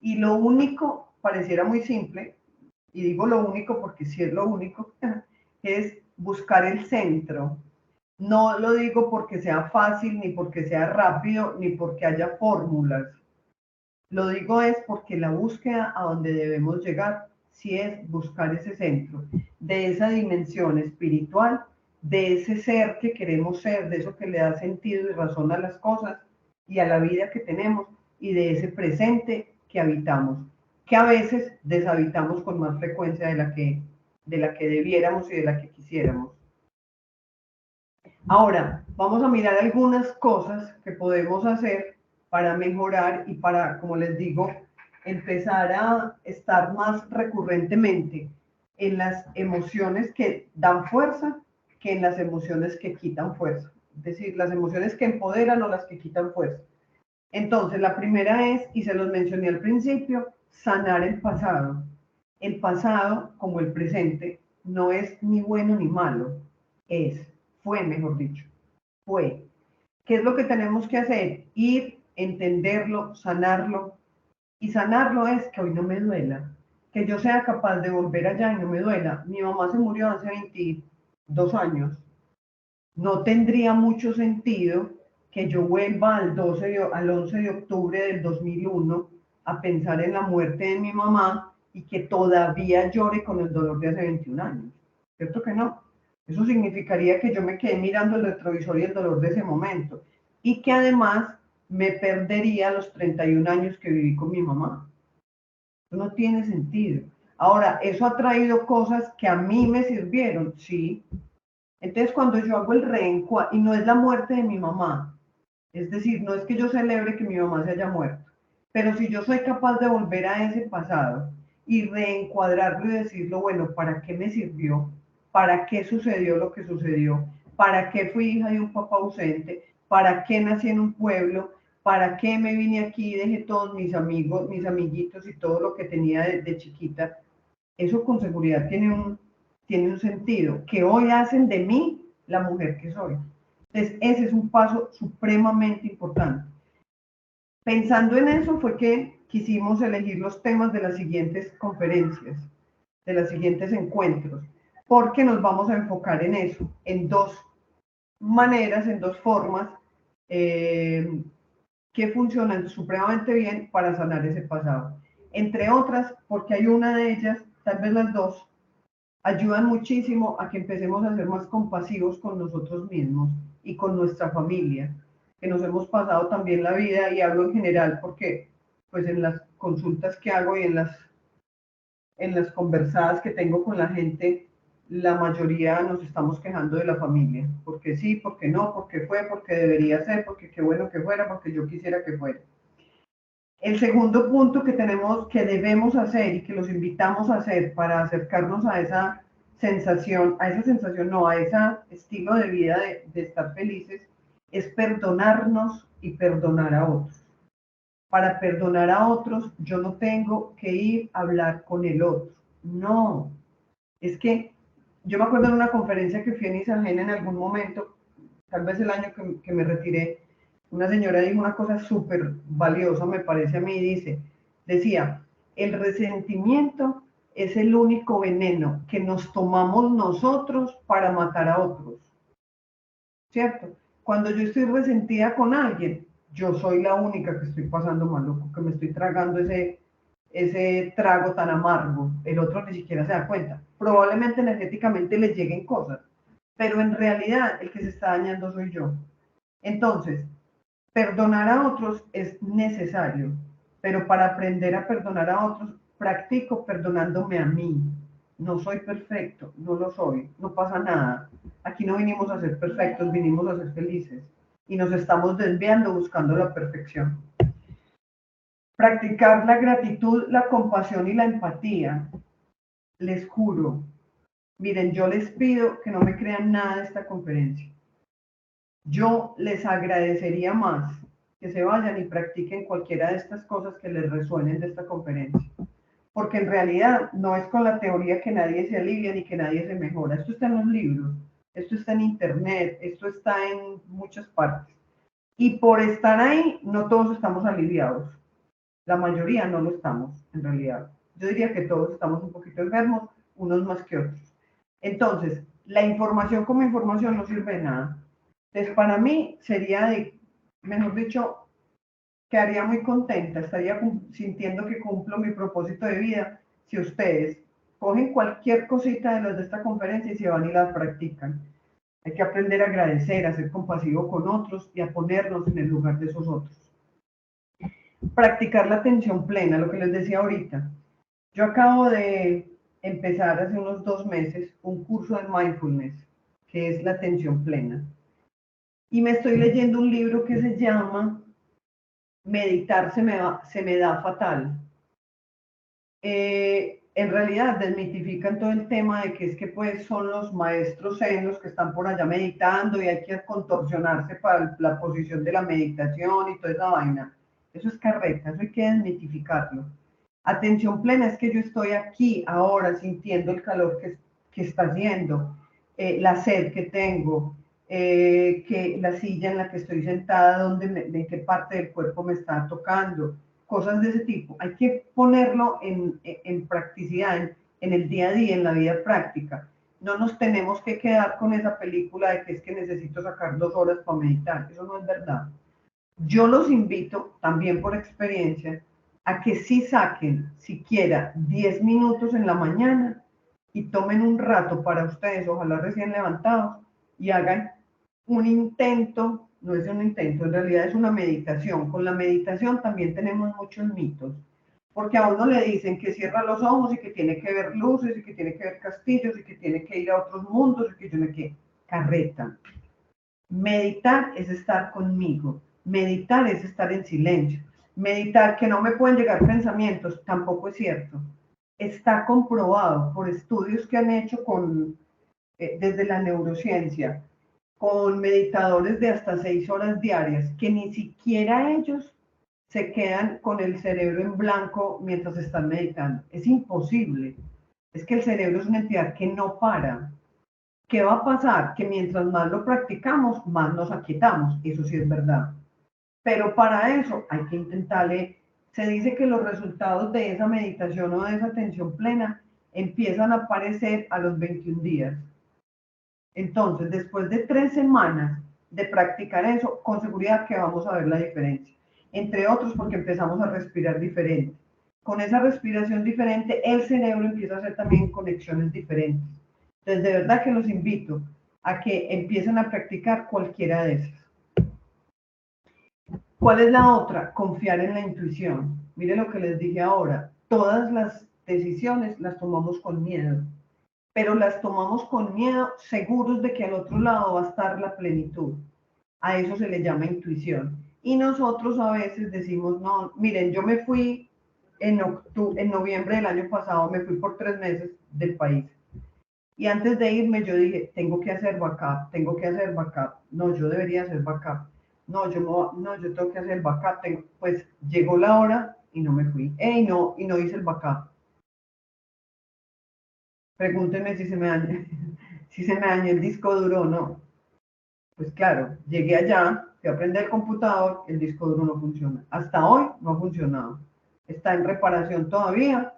Y lo único, pareciera muy simple, y digo lo único porque sí es lo único, es buscar el centro. No lo digo porque sea fácil, ni porque sea rápido, ni porque haya fórmulas. Lo digo es porque la búsqueda a donde debemos llegar, sí es buscar ese centro, de esa dimensión espiritual, de ese ser que queremos ser, de eso que le da sentido y razón a las cosas y a la vida que tenemos, y de ese presente que habitamos, que a veces deshabitamos con más frecuencia de la que debiéramos y de la que quisiéramos. Ahora, vamos a mirar algunas cosas que podemos hacer para mejorar y para, como les digo, empezar a estar más recurrentemente en las emociones que dan fuerza que en las emociones que quitan fuerza. Es decir, las emociones que empoderan o las que quitan fuerza. Entonces, la primera es, y se los mencioné al principio, sanar el pasado. El pasado, como el presente, no es ni bueno ni malo, fue, mejor dicho, fue. ¿Qué es lo que tenemos que hacer? Ir, entenderlo, sanarlo. Y sanarlo es que hoy no me duela, que yo sea capaz de volver allá y no me duela. Mi mamá se murió hace 22 años. No tendría mucho sentido que yo vuelva al 11 de octubre del 2001 a pensar en la muerte de mi mamá y que todavía llore con el dolor de hace 21 años. ¿Cierto que no? Eso significaría que yo me quedé mirando el retrovisor y el dolor de ese momento. Y que además me perdería los 31 años que viví con mi mamá. Eso no tiene sentido. Ahora, eso ha traído cosas que a mí me sirvieron, sí. Entonces, cuando yo hago el reencuadre, y no es la muerte de mi mamá, es decir, no es que yo celebre que mi mamá se haya muerto, pero si yo soy capaz de volver a ese pasado y reencuadrarlo y decirlo, bueno, ¿para qué me sirvió? ¿Para qué sucedió lo que sucedió? ¿Para qué fui hija de un papá ausente? ¿Para qué nací en un pueblo? ¿Para qué me vine aquí y dejé todos mis amigos, mis amiguitos y todo lo que tenía de chiquita? Eso con seguridad tiene un sentido, que hoy hacen de mí la mujer que soy. Entonces, ese es un paso supremamente importante. Pensando en eso fue que quisimos elegir los temas de las siguientes conferencias, de los siguientes encuentros, porque nos vamos a enfocar en eso, en dos maneras, en dos formas que funcionan supremamente bien para sanar ese pasado. Entre otras, porque hay una de ellas, tal vez las dos, ayudan muchísimo a que empecemos a ser más compasivos con nosotros mismos y con nuestra familia, que nos hemos pasado también la vida, y hablo en general porque pues en las consultas que hago y en las conversadas que tengo con la gente, la mayoría nos estamos quejando de la familia, porque sí, porque no, porque fue, porque debería ser, porque qué bueno que fuera, porque yo quisiera que fuera. El segundo punto que tenemos, que debemos hacer y que los invitamos a hacer para acercarnos a esa sensación, no, a ese estilo de vida de estar felices, es perdonarnos y perdonar a otros. Para perdonar a otros, yo no tengo que ir a hablar con el otro. No, es que yo me acuerdo en una conferencia que fui en Isagena en algún momento, tal vez el año que me retiré, una señora dijo una cosa súper valiosa, me parece a mí, decía, el resentimiento es el único veneno que nos tomamos nosotros para matar a otros, ¿cierto? Cuando yo estoy resentida con alguien, yo soy la única que estoy pasando maluco, que me estoy tragando ese trago tan amargo. El otro ni siquiera se da cuenta. Probablemente energéticamente le lleguen cosas, pero en realidad el que se está dañando soy yo. Entonces, perdonar a otros es necesario, pero para aprender a perdonar a otros, practico perdonándome a mí. No soy perfecto, no lo soy, no pasa nada. Aquí no vinimos a ser perfectos, vinimos a ser felices y nos estamos desviando buscando la perfección. Practicar la gratitud, la compasión y la empatía. Les juro, miren, yo les pido que no me crean nada de esta conferencia. Yo les agradecería más que se vayan y practiquen cualquiera de estas cosas que les resuenen de esta conferencia. Porque en realidad no es con la teoría que nadie se alivia ni que nadie se mejora. Esto está en los libros, esto está en internet, esto está en muchas partes. Y por estar ahí, no todos estamos aliviados. La mayoría no lo estamos, en realidad. Yo diría que todos estamos un poquito enfermos, unos más que otros. Entonces, la información como información no sirve de nada. Entonces, para mí sería mejor dicho, quedaría muy contenta, estaría sintiendo que cumplo mi propósito de vida si ustedes cogen cualquier cosita de las de esta conferencia y se van y las practican. Hay que aprender a agradecer, a ser compasivo con otros y a ponernos en el lugar de esos otros. Practicar la atención plena, lo que les decía ahorita. Yo acabo de empezar hace unos 2 meses un curso de mindfulness, que es la atención plena. Y me estoy leyendo un libro que se llama Meditar se me da fatal. En realidad desmitifican todo el tema de que es que pues son los maestros zen los que están por allá meditando y hay que contorsionarse para la posición de la meditación y toda esa vaina. Eso es carreta, eso hay que desmitificarlo. Atención plena es que yo estoy aquí ahora sintiendo el calor que está haciendo, la sed que tengo, que la silla en la que estoy sentada, de qué parte del cuerpo me está tocando, cosas de ese tipo. Hay que ponerlo en practicidad, en el día a día, en la vida práctica. No nos tenemos que quedar con esa película de que es que necesito sacar 2 horas para meditar. Eso no es verdad. Yo los invito, también por experiencia, a que sí saquen siquiera 10 minutos en la mañana y tomen un rato para ustedes, ojalá recién levantados, y hagan un intento, no es un intento, en realidad es una meditación. Con la meditación también tenemos muchos mitos, porque a uno le dicen que cierra los ojos y que tiene que ver luces y que tiene que ver castillos y que tiene que ir a otros mundos y que tiene que carreta. Meditar es estar conmigo, meditar es estar en silencio, meditar que no me pueden llegar pensamientos, tampoco es cierto. Está comprobado por estudios que han hecho desde la neurociencia, con meditadores de hasta 6 horas diarias, que ni siquiera ellos se quedan con el cerebro en blanco mientras están meditando. Es imposible. Es que el cerebro es una entidad que no para. ¿Qué va a pasar? Que mientras más lo practicamos, más nos aquietamos. Eso sí es verdad. Pero para eso hay que intentarle. Se dice que los resultados de esa meditación o de esa atención plena empiezan a aparecer a los 21 días. Entonces, después de 3 semanas de practicar eso, con seguridad que vamos a ver la diferencia. Entre otros, porque empezamos a respirar diferente. Con esa respiración diferente, el cerebro empieza a hacer también conexiones diferentes. Entonces, de verdad que los invito a que empiecen a practicar cualquiera de esas. ¿Cuál es la otra? Confiar en la intuición. Mire lo que les dije ahora. Todas las decisiones las tomamos con miedo, pero las tomamos con miedo, seguros de que al otro lado va a estar la plenitud. A eso se le llama intuición. Y nosotros a veces decimos, no, miren, yo me fui en noviembre del año pasado, me fui por 3 meses del país. Y antes de irme yo dije, tengo que hacer backup, tengo que hacer backup. No, yo debería hacer backup. No, yo tengo que hacer backup. Pues llegó la hora y no me fui. Y no hice el backup. Pregúntenme si se me dañó, si se me dañó el disco duro o no. Pues claro, llegué allá, fui a prender el computador, el disco duro no funciona. Hasta hoy no ha funcionado. Está en reparación todavía.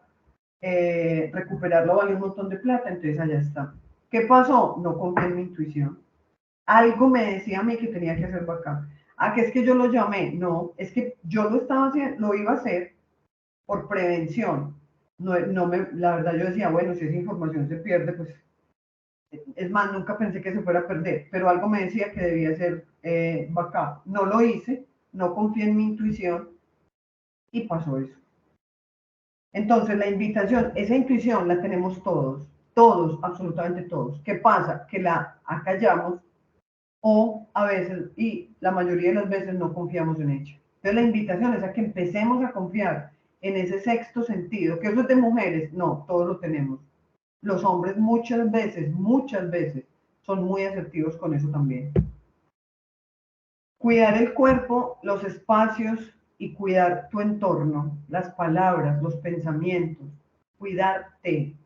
Recuperarlo vale un montón de plata, entonces allá está. ¿Qué pasó? No confié en mi intuición. Algo me decía a mí que tenía que hacer backup. Ah, que es que yo lo llamé. No, es que yo lo estaba haciendo, lo iba a hacer por prevención. No, la verdad yo decía, bueno, si esa información se pierde, pues es más, nunca pensé que se fuera a perder, pero algo me decía que debía ser backup. No lo hice, no confié en mi intuición y pasó eso. Entonces, la invitación, esa intuición la tenemos todos, absolutamente todos. ¿Qué pasa? Que la acallamos o a veces, y la mayoría de las veces no confiamos en ella. Entonces, la invitación es a que empecemos a confiar en ese sexto sentido, que eso es de mujeres, no, todos lo tenemos. Los hombres muchas veces, son muy asertivos con eso también. Cuidar el cuerpo, los espacios y cuidar tu entorno, las palabras, los pensamientos, cuidarte.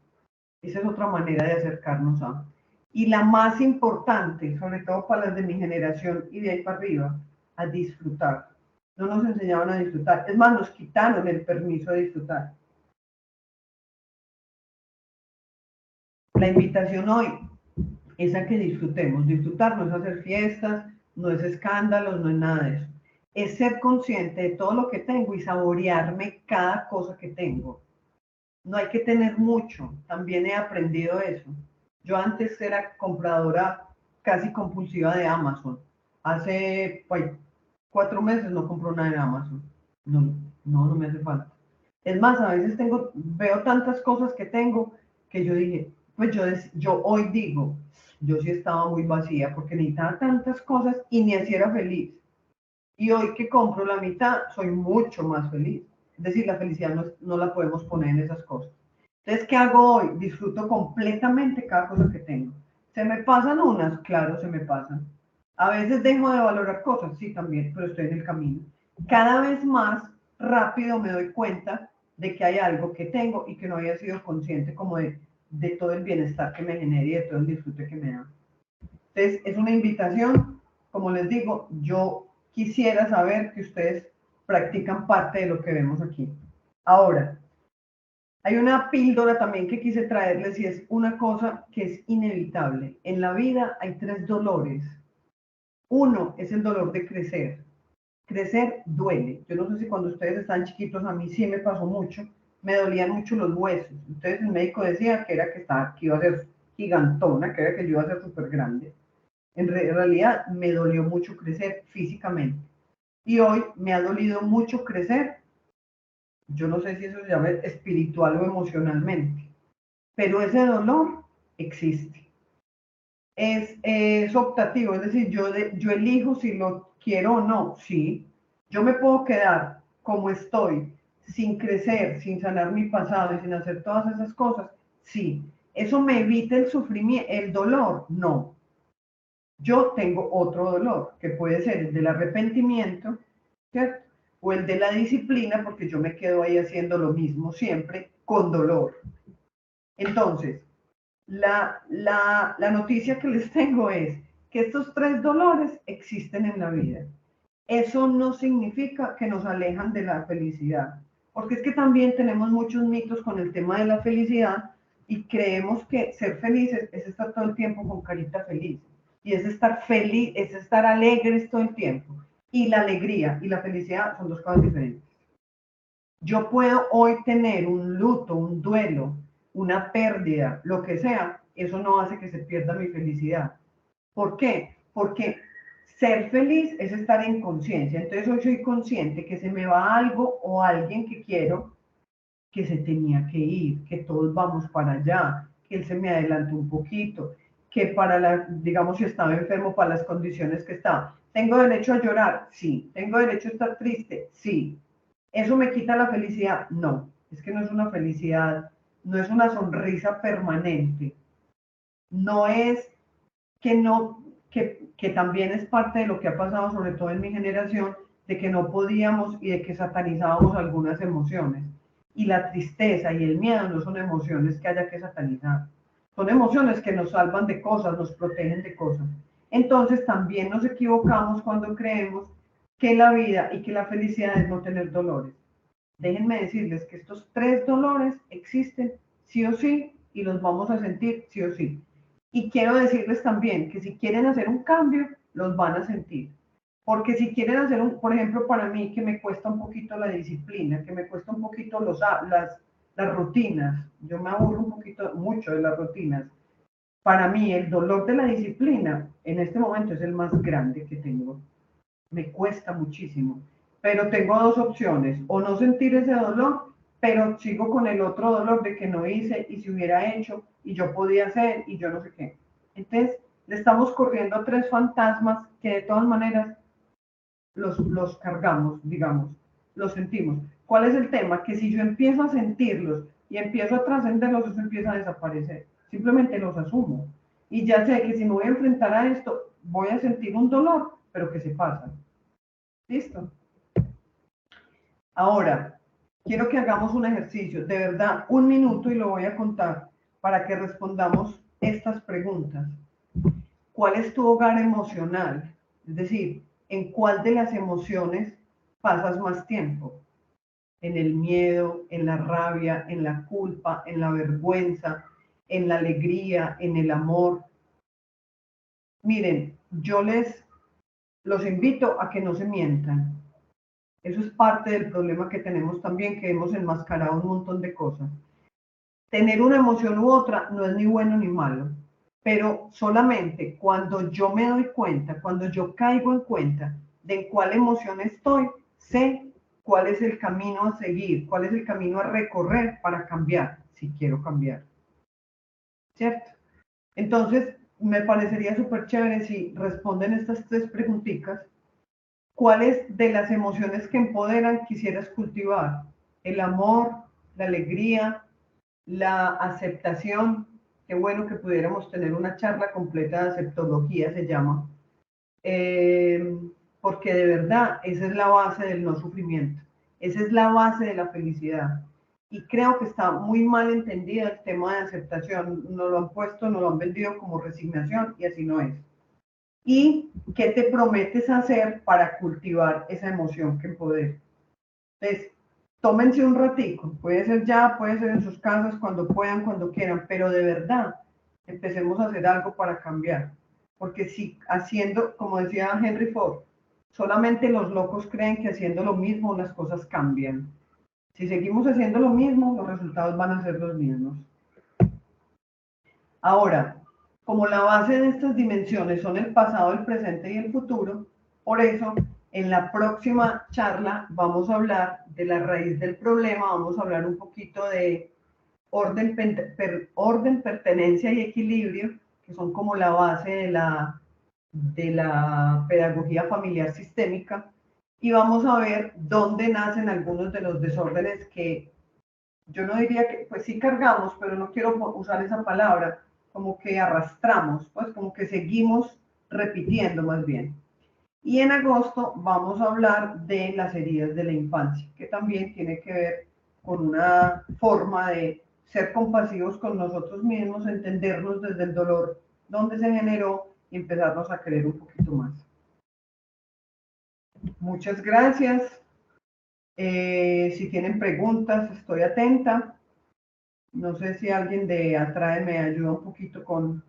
Esa es otra manera de acercarnos a. Y la más importante, sobre todo para las de mi generación y de ahí para arriba, a disfrutar. No nos enseñaban a disfrutar. Es más, nos quitaron el permiso de disfrutar. La invitación hoy es a que disfrutemos. Disfrutar no es hacer fiestas, no es escándalos, no es nada de eso. Es ser consciente de todo lo que tengo y saborearme cada cosa que tengo. No hay que tener mucho, también he aprendido eso. Yo antes era compradora casi compulsiva de Amazon. Hace 4 meses no compro nada en Amazon. No, no me hace falta. Es más, a veces veo tantas cosas que tengo que yo dije, pues yo hoy digo, yo sí estaba muy vacía porque necesitaba tantas cosas y ni así era feliz. Y hoy que compro la mitad, soy mucho más feliz. Es decir, la felicidad no la podemos poner en esas cosas. Entonces, ¿qué hago hoy? Disfruto completamente cada cosa que tengo. ¿Se me pasan unas? Claro, se me pasan. A veces dejo de valorar cosas, sí, también, pero estoy en el camino. Cada vez más rápido me doy cuenta de que hay algo que tengo y que no había sido consciente como de todo el bienestar que me genera y de todo el disfrute que me da. Entonces, es una invitación, como les digo, yo quisiera saber que ustedes practican parte de lo que vemos aquí. Ahora, hay una píldora también que quise traerles y es una cosa que es inevitable. En la vida hay 3 dolores. Uno es el dolor de crecer. Crecer duele. Yo no sé si cuando ustedes están chiquitos, a mí sí me pasó mucho. me dolían mucho los huesos. Entonces el médico decía que era que iba a ser gigantona, que era que yo iba a ser súper grande. En realidad me dolió mucho crecer físicamente. Y hoy me ha dolido mucho crecer. Yo no sé si eso se llama espiritual o emocionalmente, pero ese dolor existe. Es optativo, es decir, yo elijo si lo quiero o no, sí. Yo me puedo quedar como estoy, sin crecer, sin sanar mi pasado y sin hacer todas esas cosas, sí. ¿Eso me evita el sufrimiento, el dolor? No. Yo tengo otro dolor, que puede ser el del arrepentimiento, ¿cierto? O el de la disciplina, porque yo me quedo ahí haciendo lo mismo siempre, con dolor. Entonces, la noticia que les tengo es que estos tres dolores existen en la vida. Eso no significa que nos alejan de la felicidad, porque es que también tenemos muchos mitos con el tema de la felicidad y creemos que ser felices es estar todo el tiempo con carita feliz y es estar feliz, es estar alegres todo el tiempo. Y la alegría y la felicidad son dos cosas diferentes. Yo puedo hoy tener un luto, un duelo, una pérdida, lo que sea, eso no hace que se pierda mi felicidad. ¿Por qué? Porque ser feliz es estar en conciencia. Entonces hoy soy consciente que se me va algo o alguien que quiero, que se tenía que ir, que todos vamos para allá, que él se me adelantó un poquito, que digamos, si estaba enfermo para las condiciones que estaba. ¿Tengo derecho a llorar? Sí. ¿Tengo derecho a estar triste? Sí. ¿Eso me quita la felicidad? No. Es que no es una felicidad, no es una sonrisa permanente. No es que no, que también es parte de lo que ha pasado, sobre todo en mi generación, de que no podíamos y de que satanizábamos algunas emociones. Y la tristeza y el miedo no son emociones que haya que satanizar. Son emociones que nos salvan de cosas, nos protegen de cosas. Entonces también nos equivocamos cuando creemos que la vida y que la felicidad es no tener dolores. Déjenme decirles que estos tres dolores existen sí o sí y los vamos a sentir sí o sí. Y quiero decirles también que si quieren hacer un cambio, los van a sentir. Porque si quieren hacer por ejemplo, para mí que me cuesta un poquito la disciplina, que me cuesta un poquito las rutinas, yo me aburro un poquito, mucho de las rutinas. Para mí el dolor de la disciplina en este momento es el más grande que tengo. Me cuesta muchísimo, pero tengo dos opciones, o no sentir ese dolor, pero sigo con el otro dolor de que no hice y si hubiera hecho y yo podía hacer y yo no sé qué. Entonces, le estamos corriendo a tres fantasmas que de todas maneras los cargamos, digamos, los sentimos. ¿Cuál es el tema? Que si yo empiezo a sentirlos y empiezo a trascenderlos, eso empieza a desaparecer. Simplemente los asumo. Y ya sé que si me voy a enfrentar a esto, voy a sentir un dolor, pero que se pasa. ¿Listo? Ahora, quiero que hagamos un ejercicio, de verdad, un minuto y lo voy a contar para que respondamos estas preguntas. ¿Cuál es tu hogar emocional? Es decir, ¿en cuál de las emociones pasas más tiempo? ¿En el miedo, en la rabia, en la culpa, en la vergüenza, en la alegría, en el amor? Miren, los invito a que no se mientan. Eso es parte del problema que tenemos también, que hemos enmascarado un montón de cosas. Tener una emoción u otra no es ni bueno ni malo, pero solamente cuando yo me doy cuenta, cuando yo caigo en cuenta de en cuál emoción estoy, sé cuál es el camino a seguir, cuál es el camino a recorrer para cambiar, si quiero cambiar. ¿Cierto? Entonces, me parecería súper chévere si responden estas tres preguntitas. ¿Cuáles de las emociones que empoderan quisieras cultivar? El amor, la alegría, la aceptación. Qué bueno que pudiéramos tener una charla completa de aceptología, se llama. Eh, Porque de verdad esa es la base del no sufrimiento. Esa es la base de la felicidad. Y creo que está muy mal entendida el tema de aceptación. Nos lo han puesto, nos lo han vendido como resignación y así no es. ¿Y qué te prometes hacer para cultivar esa emoción que empodera? Entonces, tómense un ratico, puede ser ya, puede ser en sus casas, cuando puedan, cuando quieran, pero de verdad, empecemos a hacer algo para cambiar. Porque si haciendo, como decía Henry Ford, solamente los locos creen que haciendo lo mismo las cosas cambian. Si seguimos haciendo lo mismo, los resultados van a ser los mismos. Ahora, como la base de estas dimensiones son el pasado, el presente y el futuro, por eso en la próxima charla vamos a hablar de la raíz del problema, vamos a hablar un poquito de orden, pertenencia y equilibrio, que son como la base de la pedagogía familiar sistémica, y vamos a ver dónde nacen algunos de los desórdenes que yo no diría que, pues sí cargamos, pero no quiero usar esa palabra, como que arrastramos, pues como que seguimos repitiendo más bien. Y en agosto vamos a hablar de las heridas de la infancia, que también tiene que ver con una forma de ser compasivos con nosotros mismos, entendernos desde el dolor donde se generó y empezarnos a querer un poquito más. Muchas gracias. Si tienen preguntas, estoy atenta. No sé si alguien de Atrae me ayuda un poquito con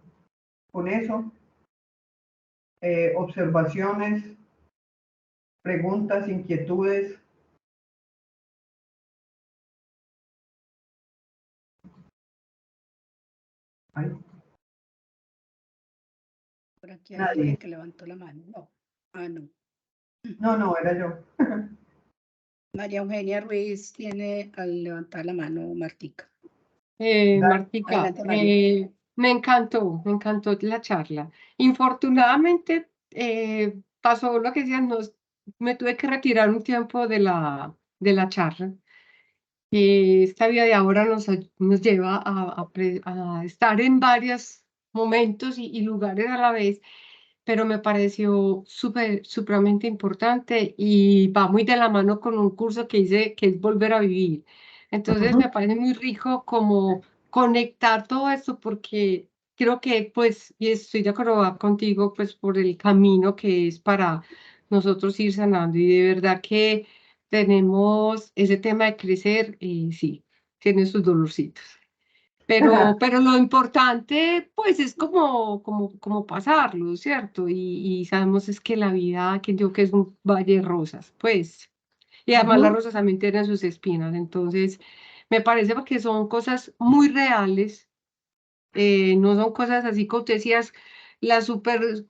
eso. Observaciones, preguntas, inquietudes. Ay. Por aquí hay alguien que levantó la mano. No. Ah, no. No, era yo. María Eugenia Ruiz tiene al levantar la mano Martica. Martica, Adelante, me encantó la charla. Infortunadamente pasó lo que decían, me tuve que retirar un tiempo de la charla. Esta vida de ahora nos lleva a estar en varios momentos y lugares a la vez, pero me pareció supremamente importante y va muy de la mano con un curso que hice que es Volver a Vivir. Entonces me parece muy rico como conectar todo esto porque creo que pues, y estoy de acuerdo contigo pues por el camino que es para nosotros ir sanando y de verdad que tenemos ese tema de crecer y sí, tiene sus dolorcitos. Pero lo importante, pues, es como pasarlo, ¿cierto? Y sabemos es que la vida, que yo que es un valle de rosas, pues, y además las rosas también tienen sus espinas, entonces, me parece que son cosas muy reales, no son cosas así como te decías, las super,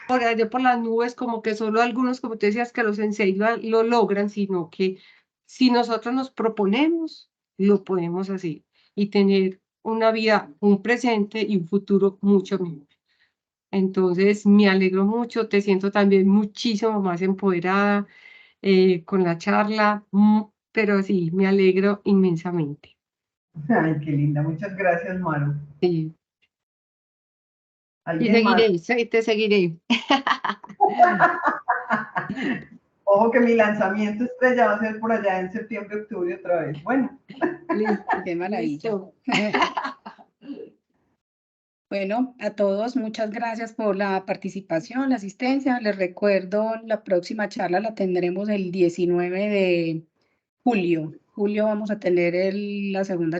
por allá por las nubes, como que solo algunos, como te decías, que los sensei lo logran, sino que si nosotros nos proponemos, lo podemos hacer y tener una vida, un presente y un futuro mucho mejor. Entonces, me alegro mucho, te siento también muchísimo más empoderada con la charla, pero sí, me alegro inmensamente. Ay, qué linda. Muchas gracias, Maru. Sí. Y ¿Alguien más? te seguiré. Ojo que mi lanzamiento estrella va a ser por allá en septiembre, octubre otra vez. Bueno. Listo, qué maravilla. Bueno, a todos, muchas gracias por la participación, la asistencia. Les recuerdo, la próxima charla la tendremos el 19 de julio. Julio vamos a tener la segunda